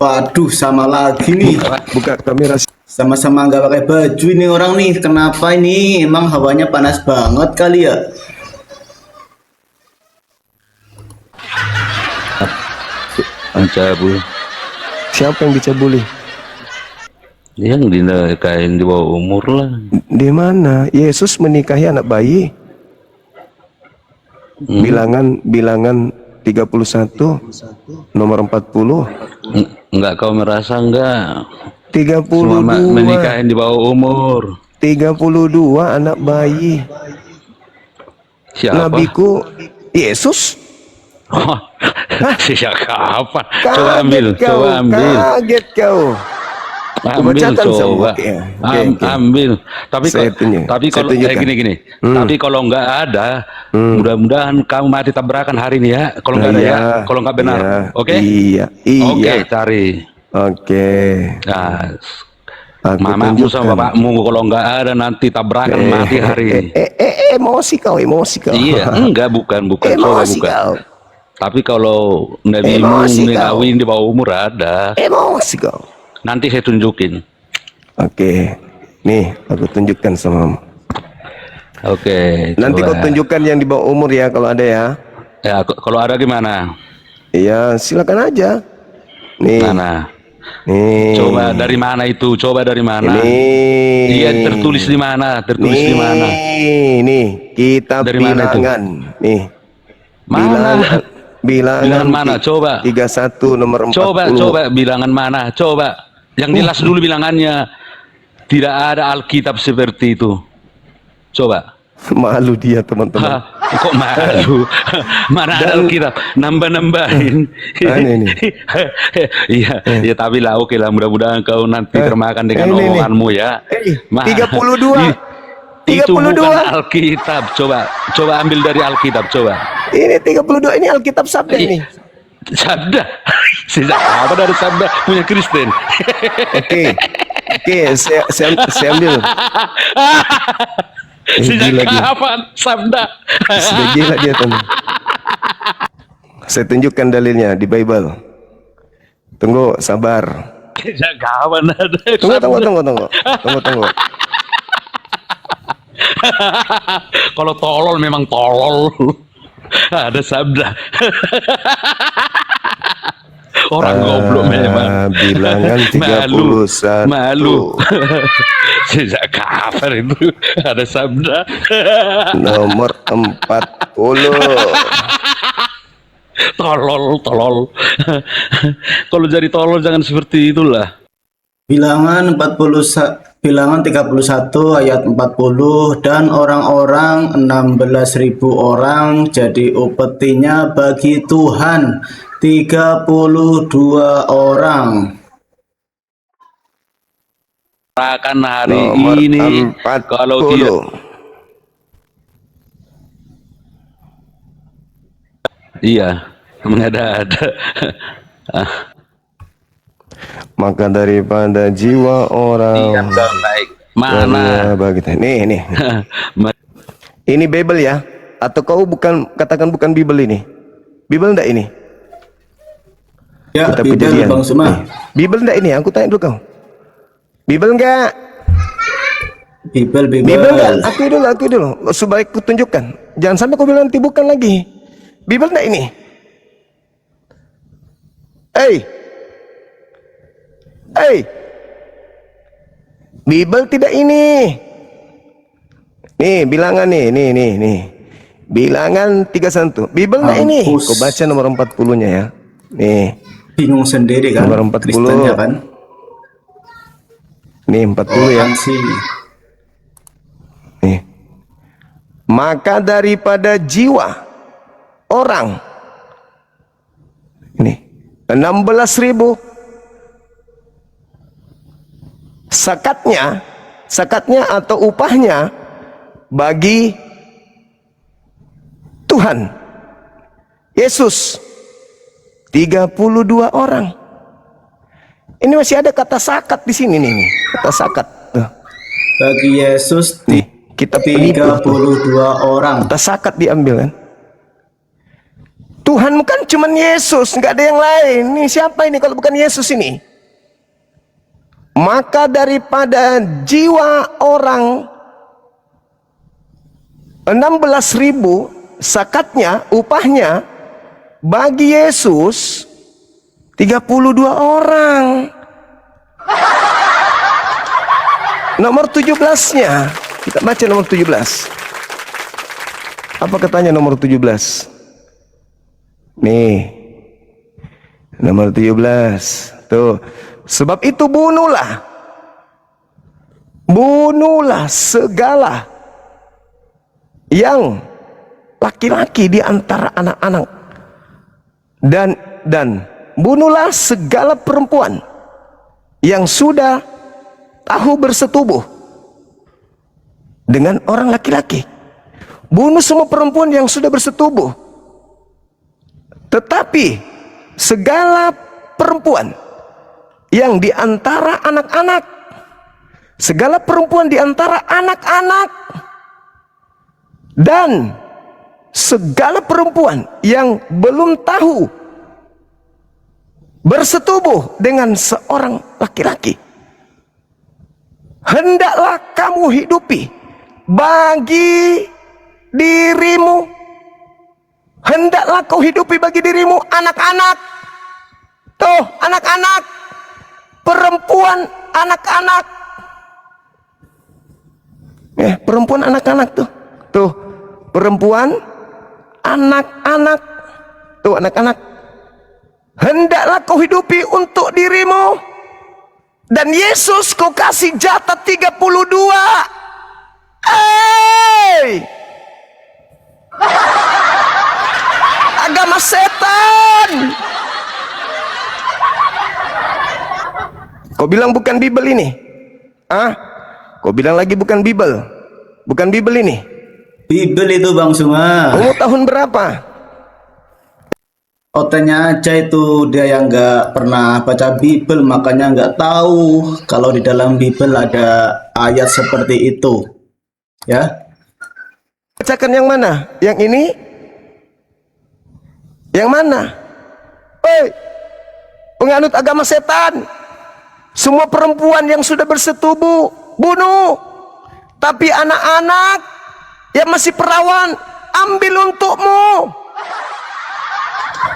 Waduh, sama lagi nih. Buka kamera. Sama-sama nggak pakai baju ini orang nih. Kenapa ini? Emang hawanya panas banget kali ya? Mencabul. Siapa yang dicabuli? Yang dinikahin di bawah umur lah. Di mana? Yesus menikahi anak bayi. Bilangan 31 nomor 40. Enggak, kau merasa enggak? 32. Semua menikahin di bawah umur. 32 anak bayi. Siapa? Nabiku Yesus. Sejak kapan? Coba ambil, Kaget kau, coba ambil. kaget kau. Ambil Kebacakan coba. semua. Oke, oke. Ambil. Tapi Saya tunjuk. tapi Saya kalau tunjukkan. gini. Tapi kalau nggak ada, mudah-mudahan kamu mati tabrakan hari ini ya. Kalau nggak ada Iya, ya, kalau nggak benar. iya, Oke? iya, iya. Oke, cari. Oke. Nah, Aku mamamu sama tunjukkan. bapakmu kalau nggak ada nanti tabrakan mati hari ini. Emosi kau, emosi kau. Iya, enggak bukan coba Emosi bukan. kau. Tapi kalau nabimu Emosi Nawin di bawah umur ada. Emosi kau. Nanti saya tunjukin. Oke. Nih, aku tunjukkan sama kamu. Oke. Nanti coba. kau tunjukkan yang di bawah umur ya kalau ada ya. Ya, kalau ada gimana? Iya, silakan aja. Nih. Mana? Nih. Coba dari mana itu? Coba dari mana? Ini. Iya, tertulis di mana? Tertulis di mana? Nih, kitab Dari mana itu? bilangan. Nih. Mana? Bilangan mana? Coba. 31 nomor 40. Coba bilangan mana? Coba. Yang jelas dulu bilangannya. Tidak ada Alkitab seperti itu. Coba. Malu dia teman-teman. Kok malu? Mana ada Alkitab? Nambah-nambahin. Ini. Iya, ya tapi lah oke lah, mudah-mudahan kau nanti termakan dengan ini. omonganmu ya. 32. Itu 32. bukan Alkitab. Coba ambil dari Alkitab, coba. Ini 32, ini Alkitab Sabda ini. Sabda. Sejak apa dari Sabda punya Kristen? Oke, saya ambil. Sejak gila dia. kapan Sabda? Sudah gila dia teman. Saya tunjukkan dalilnya di Bible. Tunggu, sabar. Sejak kapan ada? Tunggu. Kalau tolol memang tolol. Ada Sabda. Orang goblok memang. Bilangan 31. Malu. Sejak kapan itu ada Sabda? Nomor 40. Tolol. Kalau jadi tolol jangan seperti itulah. Bilangan 31 ayat 40, dan orang-orang 16.000 orang jadi upetinya bagi Tuhan 32 orang. Akan hari Nomor ini 40. kalau tidak iya mengada-ada. Maka daripada jiwa orang baik. Mana? Nih. Ini Bible ya? Atau kau katakan bukan Bible ini? Bible enggak ini? Ya, Kitab Bible Kejadian. Bang Suma. Nih. Bible enggak ini? Aku tanya dulu kau. Bible enggak? Bible. Bible enggak? Aku dulu. Supaya aku tunjukkan. Jangan sampai kau bilang nanti bukan lagi. Bible enggak ini? Bible tidak ini. Nih, bilangan nih. Bilangan 31. Bible enggak ini? Kau baca nomor 40-nya ya. Nih. Bingung sendiri kan? Nomor 40. Kristennya kan? Nih 40 ya. Nih. Maka daripada jiwa orang ini 16.000 sakatnya atau upahnya bagi Tuhan Yesus 32 orang. Ini masih ada kata sakat di sini nih, kata sakat. Bagi Yesus kita 32 orang. Kata sakat diambil kan. Tuhan bukan cuman Yesus, nggak ada yang lain. Ini siapa ini kalau bukan Yesus ini? Maka daripada jiwa orang 16.000 sakatnya, upahnya bagi Yesus 32 orang. Nomor 17-nya, kita baca nomor 17. Apa katanya nomor 17? Nih, nomor 17. Tuh. Sebab itu bunuhlah bunuhlah segala yang laki-laki di antara anak-anak, dan bunuhlah segala perempuan yang sudah tahu bersetubuh dengan orang laki-laki. Bunuh semua perempuan yang sudah bersetubuh. Tetapi segala perempuan yang di antara anak-anak, segala perempuan di antara anak-anak, dan segala perempuan yang belum tahu bersetubuh dengan seorang laki-laki, hendaklah kamu hidupi bagi dirimu. Hendaklah kau hidupi bagi dirimu anak-anak. Tuh, anak-anak, perempuan anak-anak. Perempuan anak-anak tuh. Tuh, perempuan anak-anak. Tuh, anak-anak. Hendaklah kau hidupi untuk dirimu. Dan Yesus kau kasih jatah 32. Agama setan. Kau bilang bukan Bible ini? Kau bilang lagi bukan Bible? Bukan Bible ini? Bible itu Bang Suma. Kamu tahun berapa? Otaknya aja itu, dia yang nggak pernah baca Bible, makanya nggak tahu kalau di dalam Bible ada ayat seperti itu. Ya. Bacakan yang mana? Yang ini? Yang mana? Penganut agama setan. Semua perempuan yang sudah bersetubuh bunuh. Tapi anak-anak yang masih perawan ambil untukmu.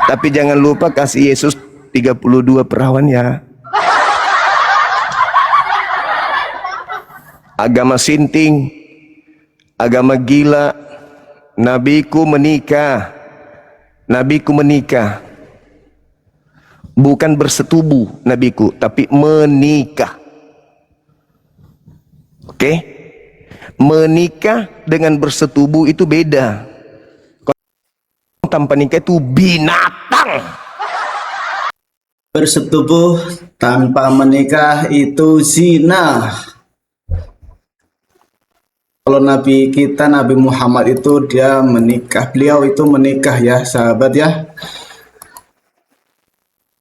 Tapi jangan lupa kasih Yesus 32 perawan ya. Agama sinting, agama gila. Nabiku menikah. Nabiku menikah. Bukan bersetubuh nabiku, tapi menikah. Oke? Menikah dengan bersetubuh itu beda. Tanpa nikah itu binatang. Bersetubuh tanpa menikah itu zina. Kalau Nabi kita, Nabi Muhammad itu dia menikah. Beliau itu menikah ya sahabat ya.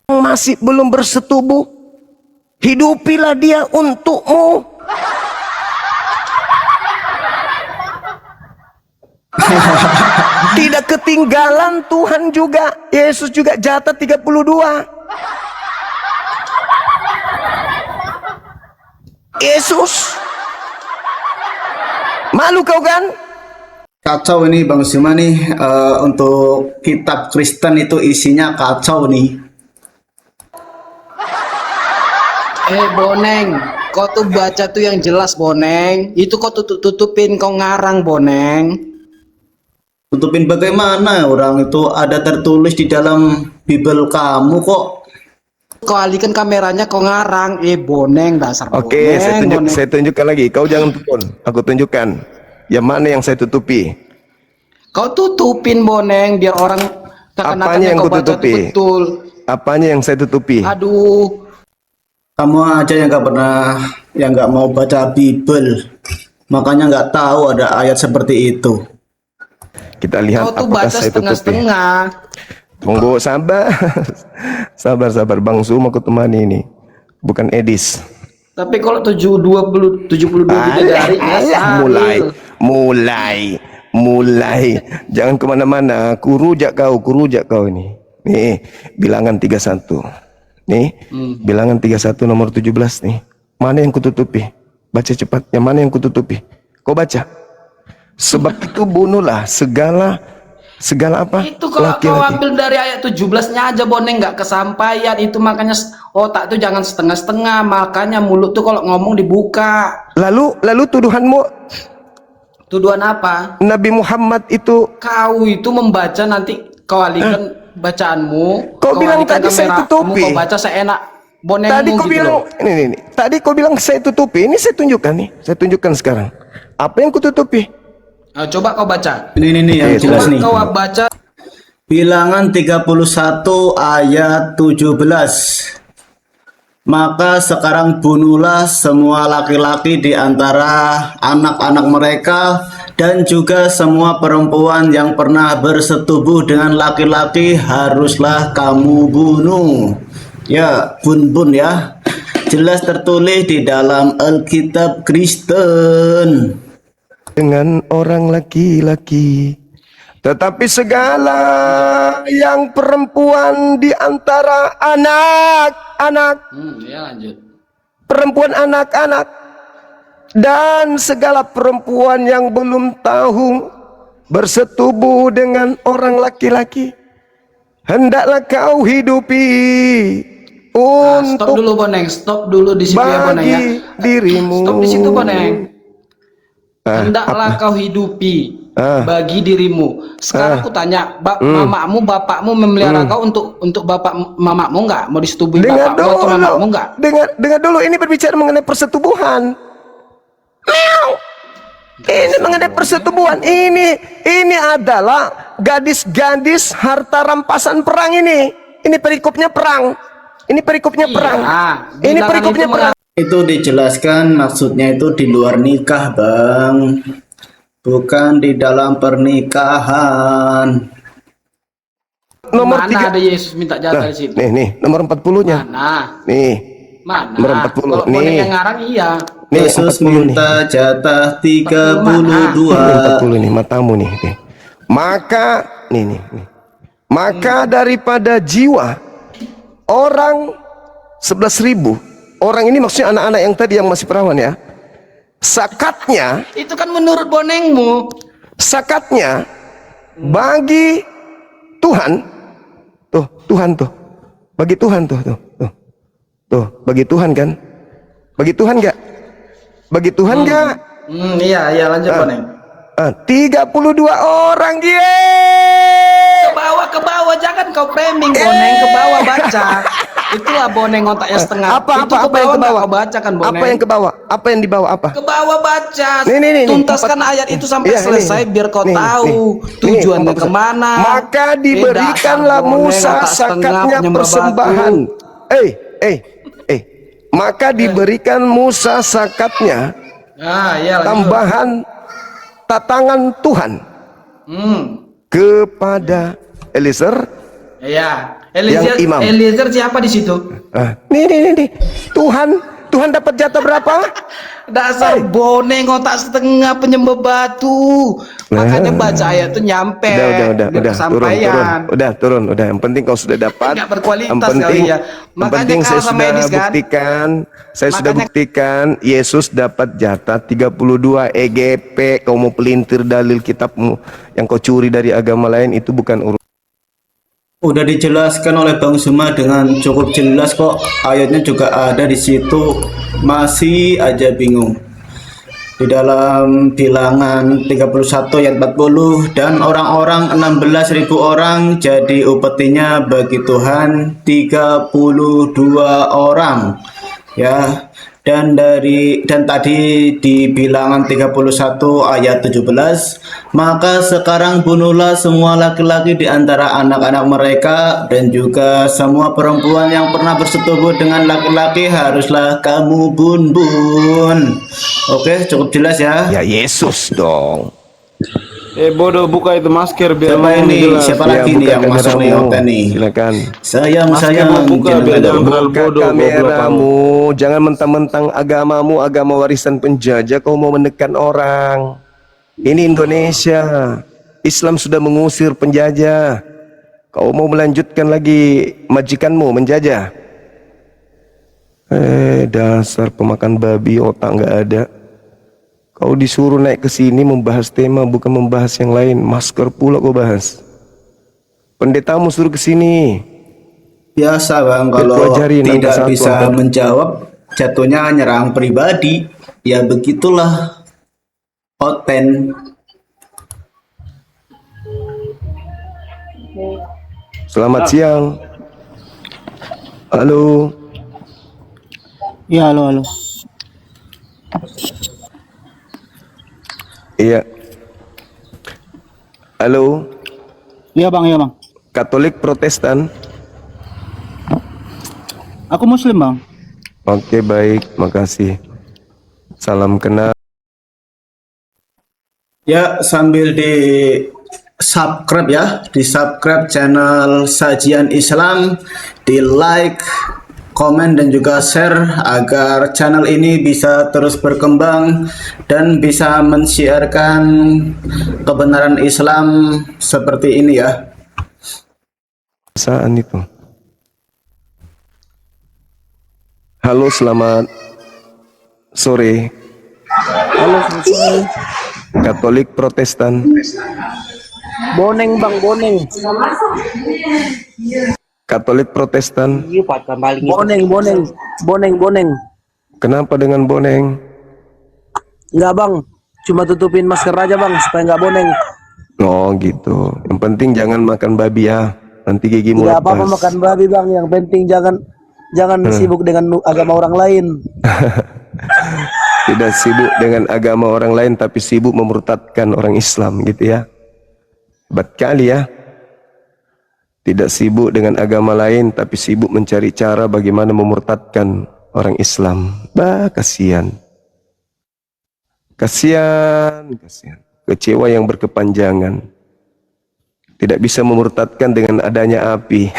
Masih belum bersetubuh, hidupilah dia untukmu. Tidak ketinggalan Tuhan juga. Yesus juga jatah 32. Yesus. Malu kau kan? Kacau ini Bang Suma nih, untuk kitab Kristen itu isinya kacau nih. Boneng, kau tuh baca tuh yang jelas Boneng. Itu kau tutupin, kau ngarang Boneng. Tutupin bagaimana? Orang itu ada tertulis di dalam Bible kamu kok. Kau alihkan kameranya, kau ngarang. Boneng dasar. Oke, Boneng, saya tunjukkan lagi. Kau jangan telepon. Aku tunjukkan. Yang mana yang saya tutupi? Kau tutupin Boneng biar orang Apanya yang kau baca kututupi? betul. Apanya yang saya tutupi? Aduh. Kamu aja yang nggak pernah, yang nggak mau baca Bible, makanya nggak tahu ada ayat seperti itu. Kita lihat Kau tuh apakah baca saya tutupi. setengah-setengah. Tunggu, sabar. Sabar. Bang Zoom aku temani ini. Bukan Edis. Tapi kalau 72 bidadari mulai. Jangan kemana-mana. Kurujak kau ini. Nih, bilangan 31. Nih, bilangan 31 nomor 17 nih. Mana yang kututupi? Baca cepat. Yang mana yang kututupi? Kau baca. Sebab itu bunuhlah segala apa? Itu kalau kau ambil dari ayat 17-nya aja Boneng nggak kesampaian. Itu makanya otak tuh jangan setengah-setengah. Makanya mulut tuh kalau ngomong dibuka. Lalu tuduhanmu? Tuduhan apa? Nabi Muhammad itu. Kau itu membaca nanti kau alihkan bacaanmu. Kau bilang tadi saya tutupi. Kau baca seenak. bonengmu Tadi kau gitu bilang loh. ini. Tadi kau bilang saya tutupi. Ini saya tunjukkan nih. Saya tunjukkan sekarang. Apa yang kututupi? Coba kau baca. Ini yang jelas Coba nih. kau baca. Bilangan 31 ayat 17. Maka sekarang bunuhlah semua laki-laki di antara anak-anak mereka dan juga semua perempuan yang pernah bersetubuh dengan laki-laki haruslah kamu bunuh. Ya, bun ya. Jelas tertulis di dalam Alkitab Kristen. Dengan orang laki-laki. Tetapi segala yang perempuan di antara anak-anak, Ya lanjut. perempuan anak-anak, dan segala perempuan yang belum tahu bersetubuh dengan orang laki-laki, hendaklah kau hidupi Stop dulu Boneng, stop dulu di situ ya Boneng ya. dirimu. Stop di situ Boneng. Hendaklah kau hidupi bagi dirimu. Sekarang aku tanya, mamamu, bapakmu memelihara kau untuk bapak mamamu enggak? Mau disetubuhi bapakmu atau mamamu enggak? Dengar dulu, ini berbicara mengenai persetubuhan. Ini mengenai persetubuhan. Ini adalah gadis-gadis harta rampasan perang ini. Ini perikopnya perang. Ini perikopnya perang. Ini perikopnya perang. Itu dijelaskan maksudnya itu di luar nikah, Bang. Bukan di dalam pernikahan. Nomor Mana ada Yesus minta jatah di situ? Nih, nomor 40-nya. Nah, Nih. mana? Nomor 40. Kalau Boneng yang ngarang iya. Yesus minta jatah 32. 40 nih, matamu nih. Maka nih. Maka daripada jiwa orang 11.000, orang ini maksudnya anak-anak yang tadi yang masih perawan ya. Sakatnya, itu kan menurut bonengmu. Sakatnya bagi Tuhan. Tuhan tuh. Bagi Tuhan tuh. Bagi Tuhan kan? Bagi Tuhan enggak? Bagi Tuhan enggak? Iya, lanjut Boneng. 32 orang dia. Ke bawah, jangan kau framing Boneng, ke bawah baca. Itulah Boneng otaknya setengah. Apa Itu yang ke bawah? Kau baca kan Boneng. Apa yang ke bawah? Apa yang di bawah apa? Ke bawah baca. Nih. Tuntaskan ayat itu sampai selesai biar kau tahu tujuannya kemana. Maka diberikanlah Musa sakatnya persembahan. Maka diberikan Musa sakatnya tambahan tatangan Tuhan kepada Eliezer. Iya. Yang imam. Eliezer siapa di situ? Nih. Tuhan dapat jatah berapa? Dasar Boneng otak setengah penyembah batu. Makanya baca ayat itu nyampe. Udah turun. Yang penting kau sudah dapat. Nggak berkualitas Yang penting, kali ya. Makanya saya kalah sama sudah Edis, kan? buktikan. Saya sudah buktikan Yesus dapat jatah 32 EGP. Kau mau pelintir dalil kitabmu yang kau curi dari agama lain, itu bukan urusan. Udah dijelaskan oleh Bang Zuma dengan cukup jelas kok. Ayatnya juga ada di situ. Masih aja bingung. Di dalam bilangan 31 ayat 40, dan orang-orang 16.000 orang jadi upetinya bagi Tuhan 32 orang. Ya. Dan tadi di bilangan 31 ayat 17, maka sekarang bunuhlah semua laki-laki di antara anak-anak mereka dan juga semua perempuan yang pernah bersetubuh dengan laki-laki haruslah kamu bun. Oke, cukup jelas ya? Ya Yesus dong. Bodoh, buka itu masker biar siapa ini jelas. siapa lagi nih yang masuk nih Oke nih, silakan. Sayang buka biar jangan terlalu bodoh. Kameramu, jangan mentang-mentang agamamu agama warisan penjajah kau mau menekan orang. Ini Indonesia, Islam sudah mengusir penjajah. Kau mau melanjutkan lagi majikanmu menjajah? Dasar pemakan babi, otak nggak ada. Kau disuruh naik ke sini membahas tema, bukan membahas yang lain. Masker pula kau bahas. Pendetamu suruh ke sini. Biasa Bang, kalau tidak bisa menjawab jatuhnya nyerang pribadi. Ya begitulah. Oten. Selamat siang. Halo. Ya, halo, halo. Iya. Halo. Iya bang, iya bang. Katolik Protestan? Aku Muslim bang. Oke baik, makasih. Salam kenal. Ya, sambil di subscribe ya, di subscribe channel Sajian Islam, di like, komen dan juga share agar channel ini bisa terus berkembang dan bisa mensiarkan kebenaran Islam seperti ini ya. Saan itu. Halo, selamat sore. Halo, sore. Katolik Protestan. Boneng bang, boneng. Katolik Protestan. Boneng. Kenapa dengan boneng? Enggak bang, cuma tutupin masker aja bang supaya nggak boneng. Oh gitu. Yang penting jangan makan babi ya. Nanti gigimu Nggak apa-apa lepas. makan babi bang, yang penting jangan sibuk dengan agama orang lain. Tidak sibuk dengan agama orang lain, tapi sibuk memurtadkan orang Islam gitu ya. Hebat kali ya. Tidak sibuk dengan agama lain, tapi sibuk mencari cara bagaimana memurtadkan orang Islam. Bah, kasihan. Kasihan. Kecewa yang berkepanjangan. Tidak bisa memurtadkan dengan adanya api.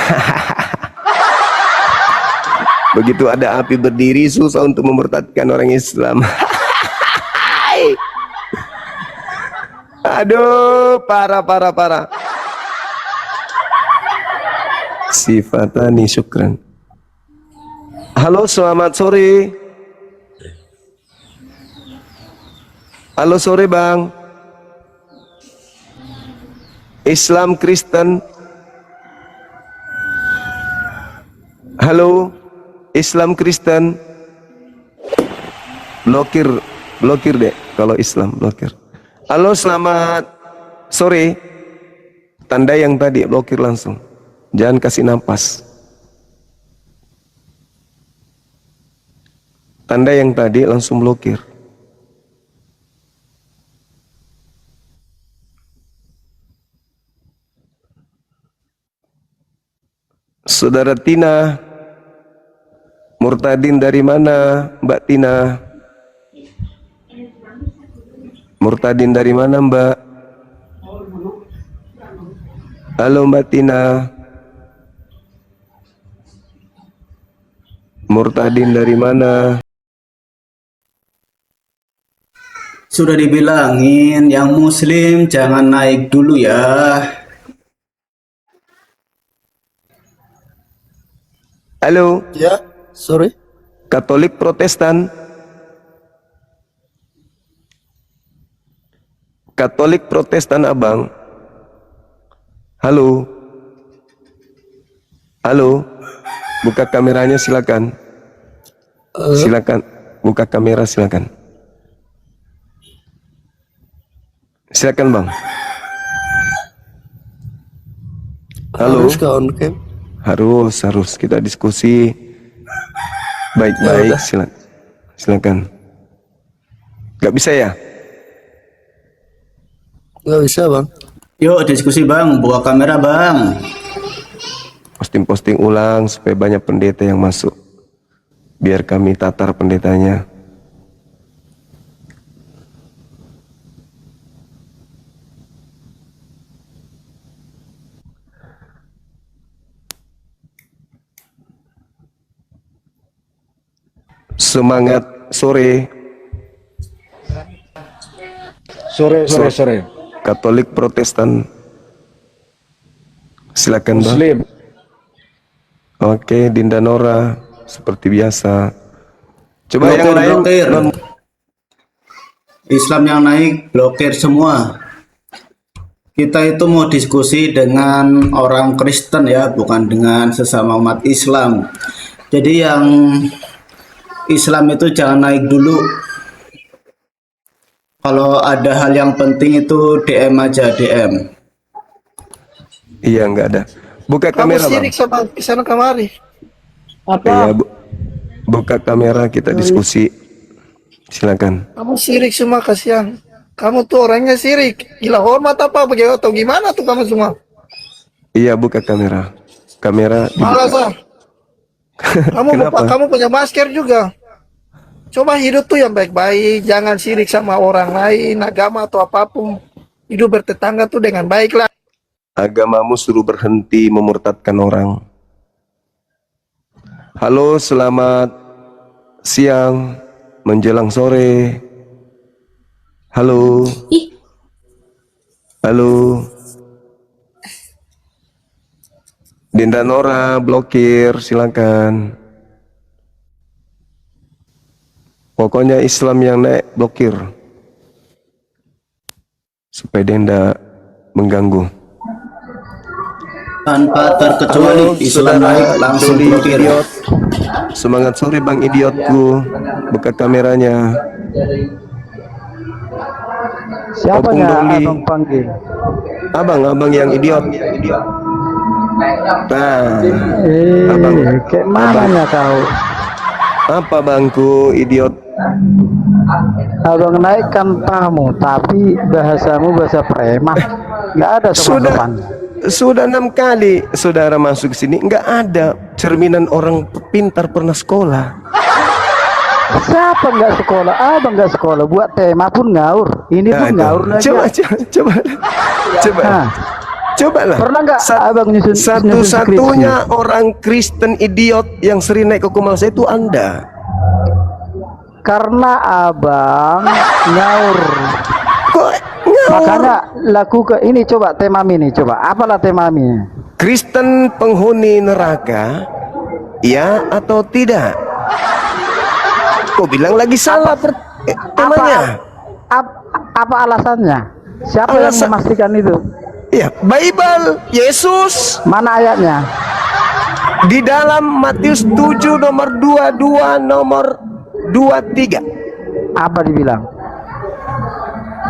Begitu ada api berdiri, susah untuk memurtadkan orang Islam. Aduh, parah. Sifatani syukran. Halo, selamat sore. Halo, sore bang. Islam Kristen. Halo, Islam Kristen. Blokir deh kalau Islam, blokir. Halo, selamat sore. Tanda yang tadi blokir langsung. Jangan kasih napas. Tanda yang tadi langsung blokir. Saudara Tina, murtadin dari mana, Mbak Tina? Murtadin dari mana, Mbak? Halo, Mbak Tina. Murtadin dari mana? Sudah dibilangin yang muslim jangan naik dulu ya. Halo. Ya, sorry. Katolik Protestan. Katolik Protestan abang. Halo. Halo. Buka kameranya silakan. Silakan. Buka kamera silakan. Silakan bang. Halo. Harus on cam. Harus kita diskusi baik-baik. Silakan. Gak bisa ya? Gak bisa bang. Yuk diskusi bang, buka kamera bang. Posting ulang supaya banyak pendeta yang masuk. Biar kami tatar pendetanya. Semangat sore. Sore. Katolik Protestan. Silakan bang. Muslim. Oke, Dinda Nora seperti biasa. Coba Blokir, yang lain. blokir. Islam yang naik blokir semua. Kita itu mau diskusi dengan orang Kristen ya, bukan dengan sesama umat Islam. Jadi yang Islam itu jangan naik dulu. Kalau ada hal yang penting itu DM aja, DM. Iya, enggak ada. Buka kamera bang. Sirik sama kesana kemari. Iya, Buka kamera, kita diskusi. Silakan. Kamu sirik semua, kasihan. Kamu tuh orangnya sirik. Gila hormat apa begitu atau gimana tuh kamu semua? Iya, buka kamera. Kamera. Malas ah. Kamu lupa kamu punya masker juga. Coba hidup tuh yang baik-baik, jangan sirik sama orang lain, agama atau apapun. Hidup bertetangga tuh dengan baik lah. Agamamu suruh berhenti memurtadkan orang. Halo, selamat siang menjelang sore. Halo. Halo. Dinda Nora blokir, silakan. Pokoknya Islam yang naik blokir. Supaya dia tidak mengganggu. Tanpa terkecuali Islam naik langsung blokir. Idiot. Semangat sore bang idiotku. Buka kameranya. Siapanya abang panggil? Abang yang idiot. Nah, abang. Kayak mananya kau? Apa bangku idiot? Abang naikkan pahamu, tapi bahasamu bahasa preman. Nggak ada sopan-sopan. Sudah 6 kali saudara masuk sini, nggak ada cerminan orang pintar pernah sekolah. Siapa nggak sekolah? Abang nggak sekolah, buat tema pun ngaur. Ini pun ngaur lagi. Cobalah. Pernah nggak abang nyusun satu-satunya orang Kristen idiot yang sering naik ke Kumal saya itu Anda. Karena abang ngaur. Kok ngaur? Makanya lakukan ini, coba tema ini, coba apalah tema ini? Kristen penghuni neraka, ya atau tidak? Kok bilang lagi salah temanya? Apa alasannya? Siapa yang memastikan itu? Ya, Bible, Yesus. Mana ayatnya? Di dalam Matius 7 nomor 22 nomor 23. Apa dibilang?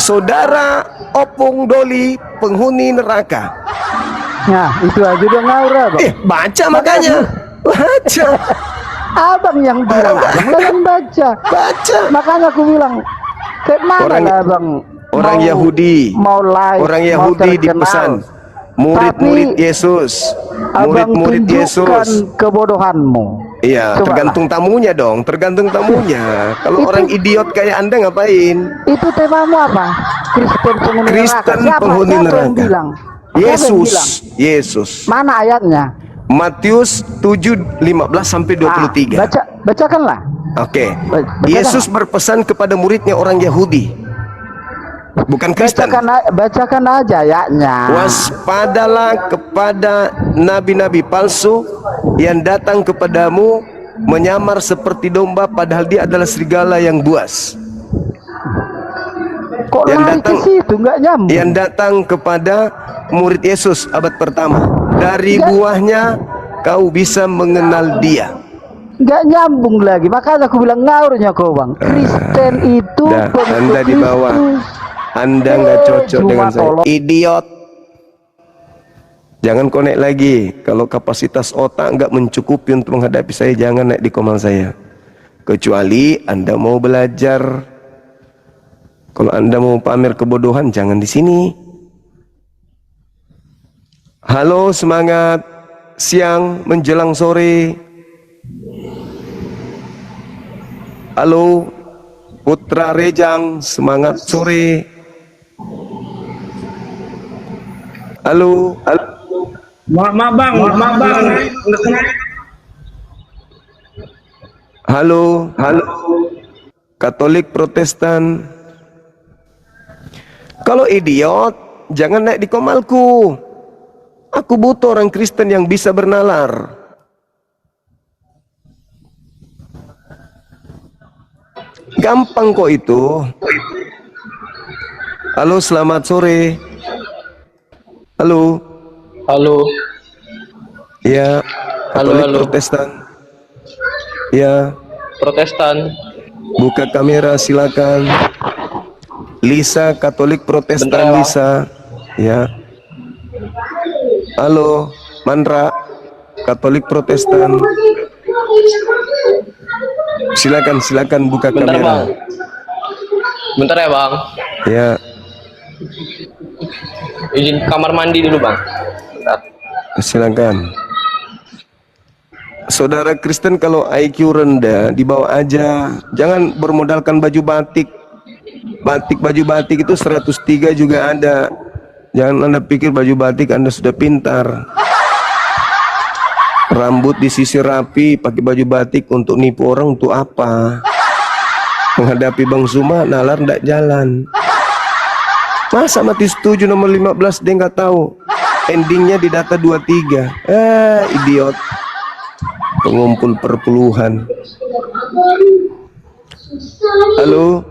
Saudara Opung Doli penghuni neraka. Nah, itu aja udah ngawur abang. Baca makanya. Baca. Abang yang bilang, abang yang baca. Makanya aku bilang, kayak mana abang? Orang Yahudi, orang Yahudi dipesan murid-murid Yesus, murid-murid Yesus. Kebodohanmu. Iya, tergantung tamunya dong, tergantung tamunya. Kalau orang idiot kayak Anda ngapain? Itu temamu apa? Kristen penghuni neraka. Yesus. Mana ayatnya? Matius 7:15 sampai 23. Bacakanlah. Oke. Yesus berpesan kepada muridnya orang Yahudi. Bukan Kristen. Bacakan aja ayatnya. Waspadalah kepada nabi-nabi palsu yang datang kepadamu menyamar seperti domba padahal dia adalah serigala yang buas. Kok yang datang ke situ nggak nyambung? Yang datang kepada murid Yesus abad pertama. Dari buahnya kau bisa mengenal dia. Nggak nyambung lagi. Makanya aku bilang ngaurnya kau bang. Kristen itu Anda di bawah. Anda nggak cocok dengan saya. Idiot. Jangan konek lagi. Kalau kapasitas otak nggak mencukupi untuk menghadapi saya, jangan naik di komal saya. Kecuali Anda mau belajar. Kalau Anda mau pamer kebodohan, jangan di sini. Halo, semangat siang menjelang sore. Halo, Putra Rejang, semangat sore. Halo. Maaf bang. Halo. Katolik Protestan. Kalau idiot, jangan naik di komalku. Aku butuh orang Kristen yang bisa bernalar. Gampang kok itu. Halo, selamat sore. Halo. Ya, Katolik Protestan. Ya. Protestan. Buka kamera silakan. Lisa, Katolik Protestan. Lisa. Ya. Halo, Mandra, Katolik Protestan. Silakan buka Bentar, kamera. Bang. Bentar ya, Bang. Ya, Izin kamar mandi dulu, Bang. Bentar. silakan. Saudara Kristen kalau IQ rendah dibawa aja, jangan bermodalkan baju batik. Baju batik itu 103 juga ada. Jangan Anda pikir baju batik Anda sudah pintar. Rambut disisir rapi, pakai baju batik untuk nipu orang untuk apa? Menghadapi Bang Zuma, nalar ndak jalan. Masa mati setuju nomor 15 dia nggak tahu. Endingnya di data 23. Idiot. Pengumpul perpuluhan. Halo.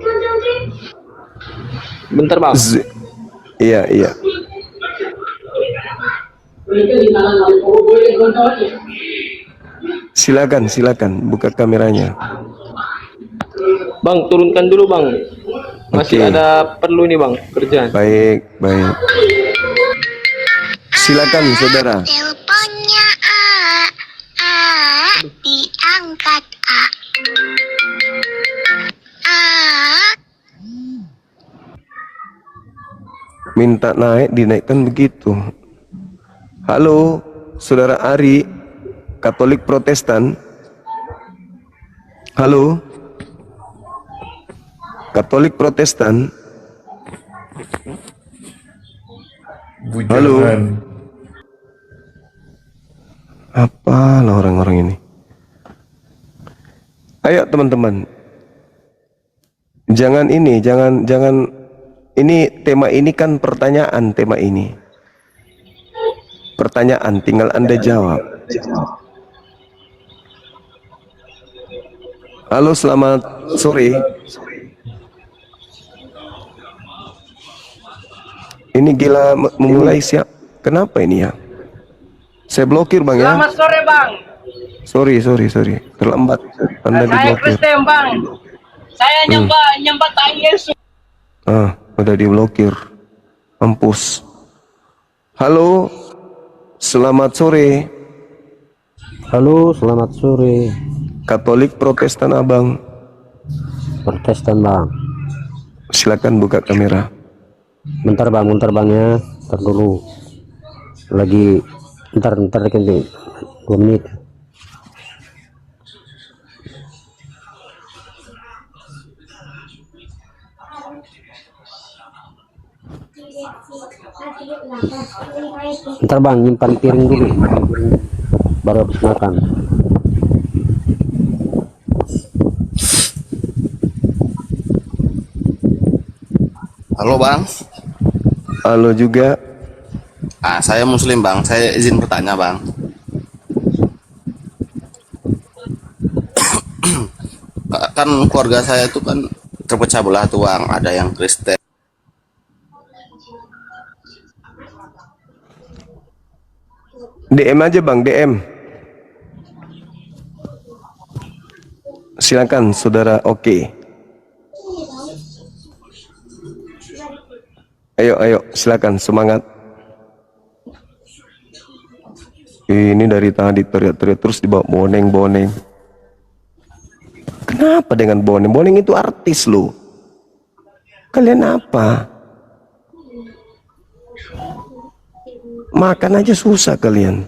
Bentar, Bang. Iya. Silakan buka kameranya. Bang, turunkan dulu, Bang. Masih Oke. ada perlu nih, Bang, kerjaan. Baik. Silakan saudara. Diangkat Minta naik dinaikkan begitu. Halo, saudara Ari, Katolik Protestan. Halo, Katolik Protestan. Halo. Apalah orang-orang ini. Ayo teman-teman. Jangan ini tema ini kan pertanyaan, tema ini. Pertanyaan, tinggal Anda jawab. Halo, selamat sore. Ini gila memulai siap. Kenapa ini ya? Saya blokir Bang ya. Selamat sore, Bang. Sorry. Terlambat. Anda Saya diblokir. Kristen, Bang. Saya nyembah Tuhan Yesus. Udah diblokir. Mampus. Halo. Selamat sore. Halo, selamat sore. Katolik Protestan Abang. Protestan, Bang. Silakan buka kamera. Bentar Bang ya. Bentar dulu. Lagi bentar kan 2 menit. Bentar Bang, nyimpan piring dulu. Baru habis makan. Halo Bang. Halo juga. Saya Muslim Bang, saya izin bertanya Bang. Kan keluarga saya itu kan terpecah belah tuh Bang, ada yang Kristen. DM aja Bang, DM. Silakan saudara. Oke. Ayo, silakan, semangat. Ini dari tadi teriak-teriak terus dibawa boneng. Kenapa dengan boneng? Boneng itu artis loh. Kalian apa? Makan aja susah kalian.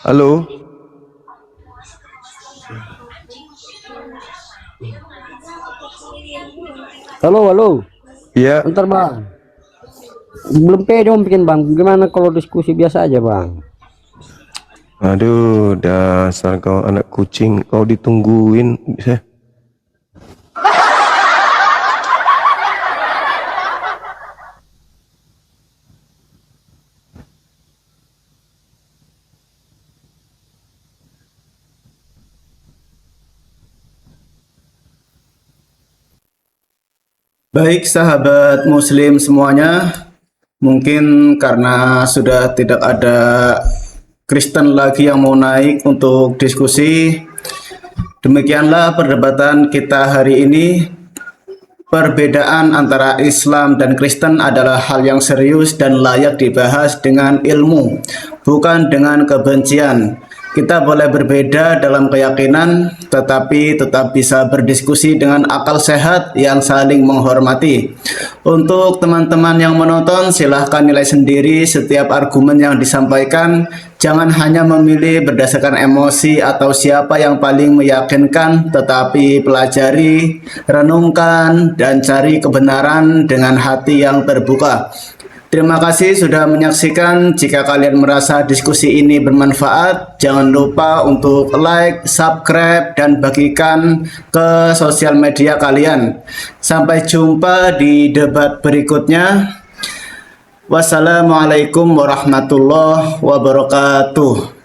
Halo. Halo. Iya. Bentar bang. Belum pede bikin bang. Gimana kalau diskusi biasa aja bang? Aduh, dasar kau anak kucing, kau ditungguin bisa. Baik sahabat muslim semuanya, mungkin karena sudah tidak ada Kristen lagi yang mau naik untuk diskusi, demikianlah perdebatan kita hari ini. Perbedaan antara Islam dan Kristen adalah hal yang serius dan layak dibahas dengan ilmu, bukan dengan kebencian. Kita boleh berbeda dalam keyakinan, tetapi tetap bisa berdiskusi dengan akal sehat yang saling menghormati. Untuk teman-teman yang menonton, silahkan nilai sendiri setiap argumen yang disampaikan. Jangan hanya memilih berdasarkan emosi atau siapa yang paling meyakinkan, tetapi pelajari, renungkan, dan cari kebenaran dengan hati yang terbuka. Terima kasih sudah menyaksikan. Jika kalian merasa diskusi ini bermanfaat, jangan lupa untuk like, subscribe, dan bagikan ke sosial media kalian. Sampai jumpa di debat berikutnya. Wassalamualaikum warahmatullahi wabarakatuh.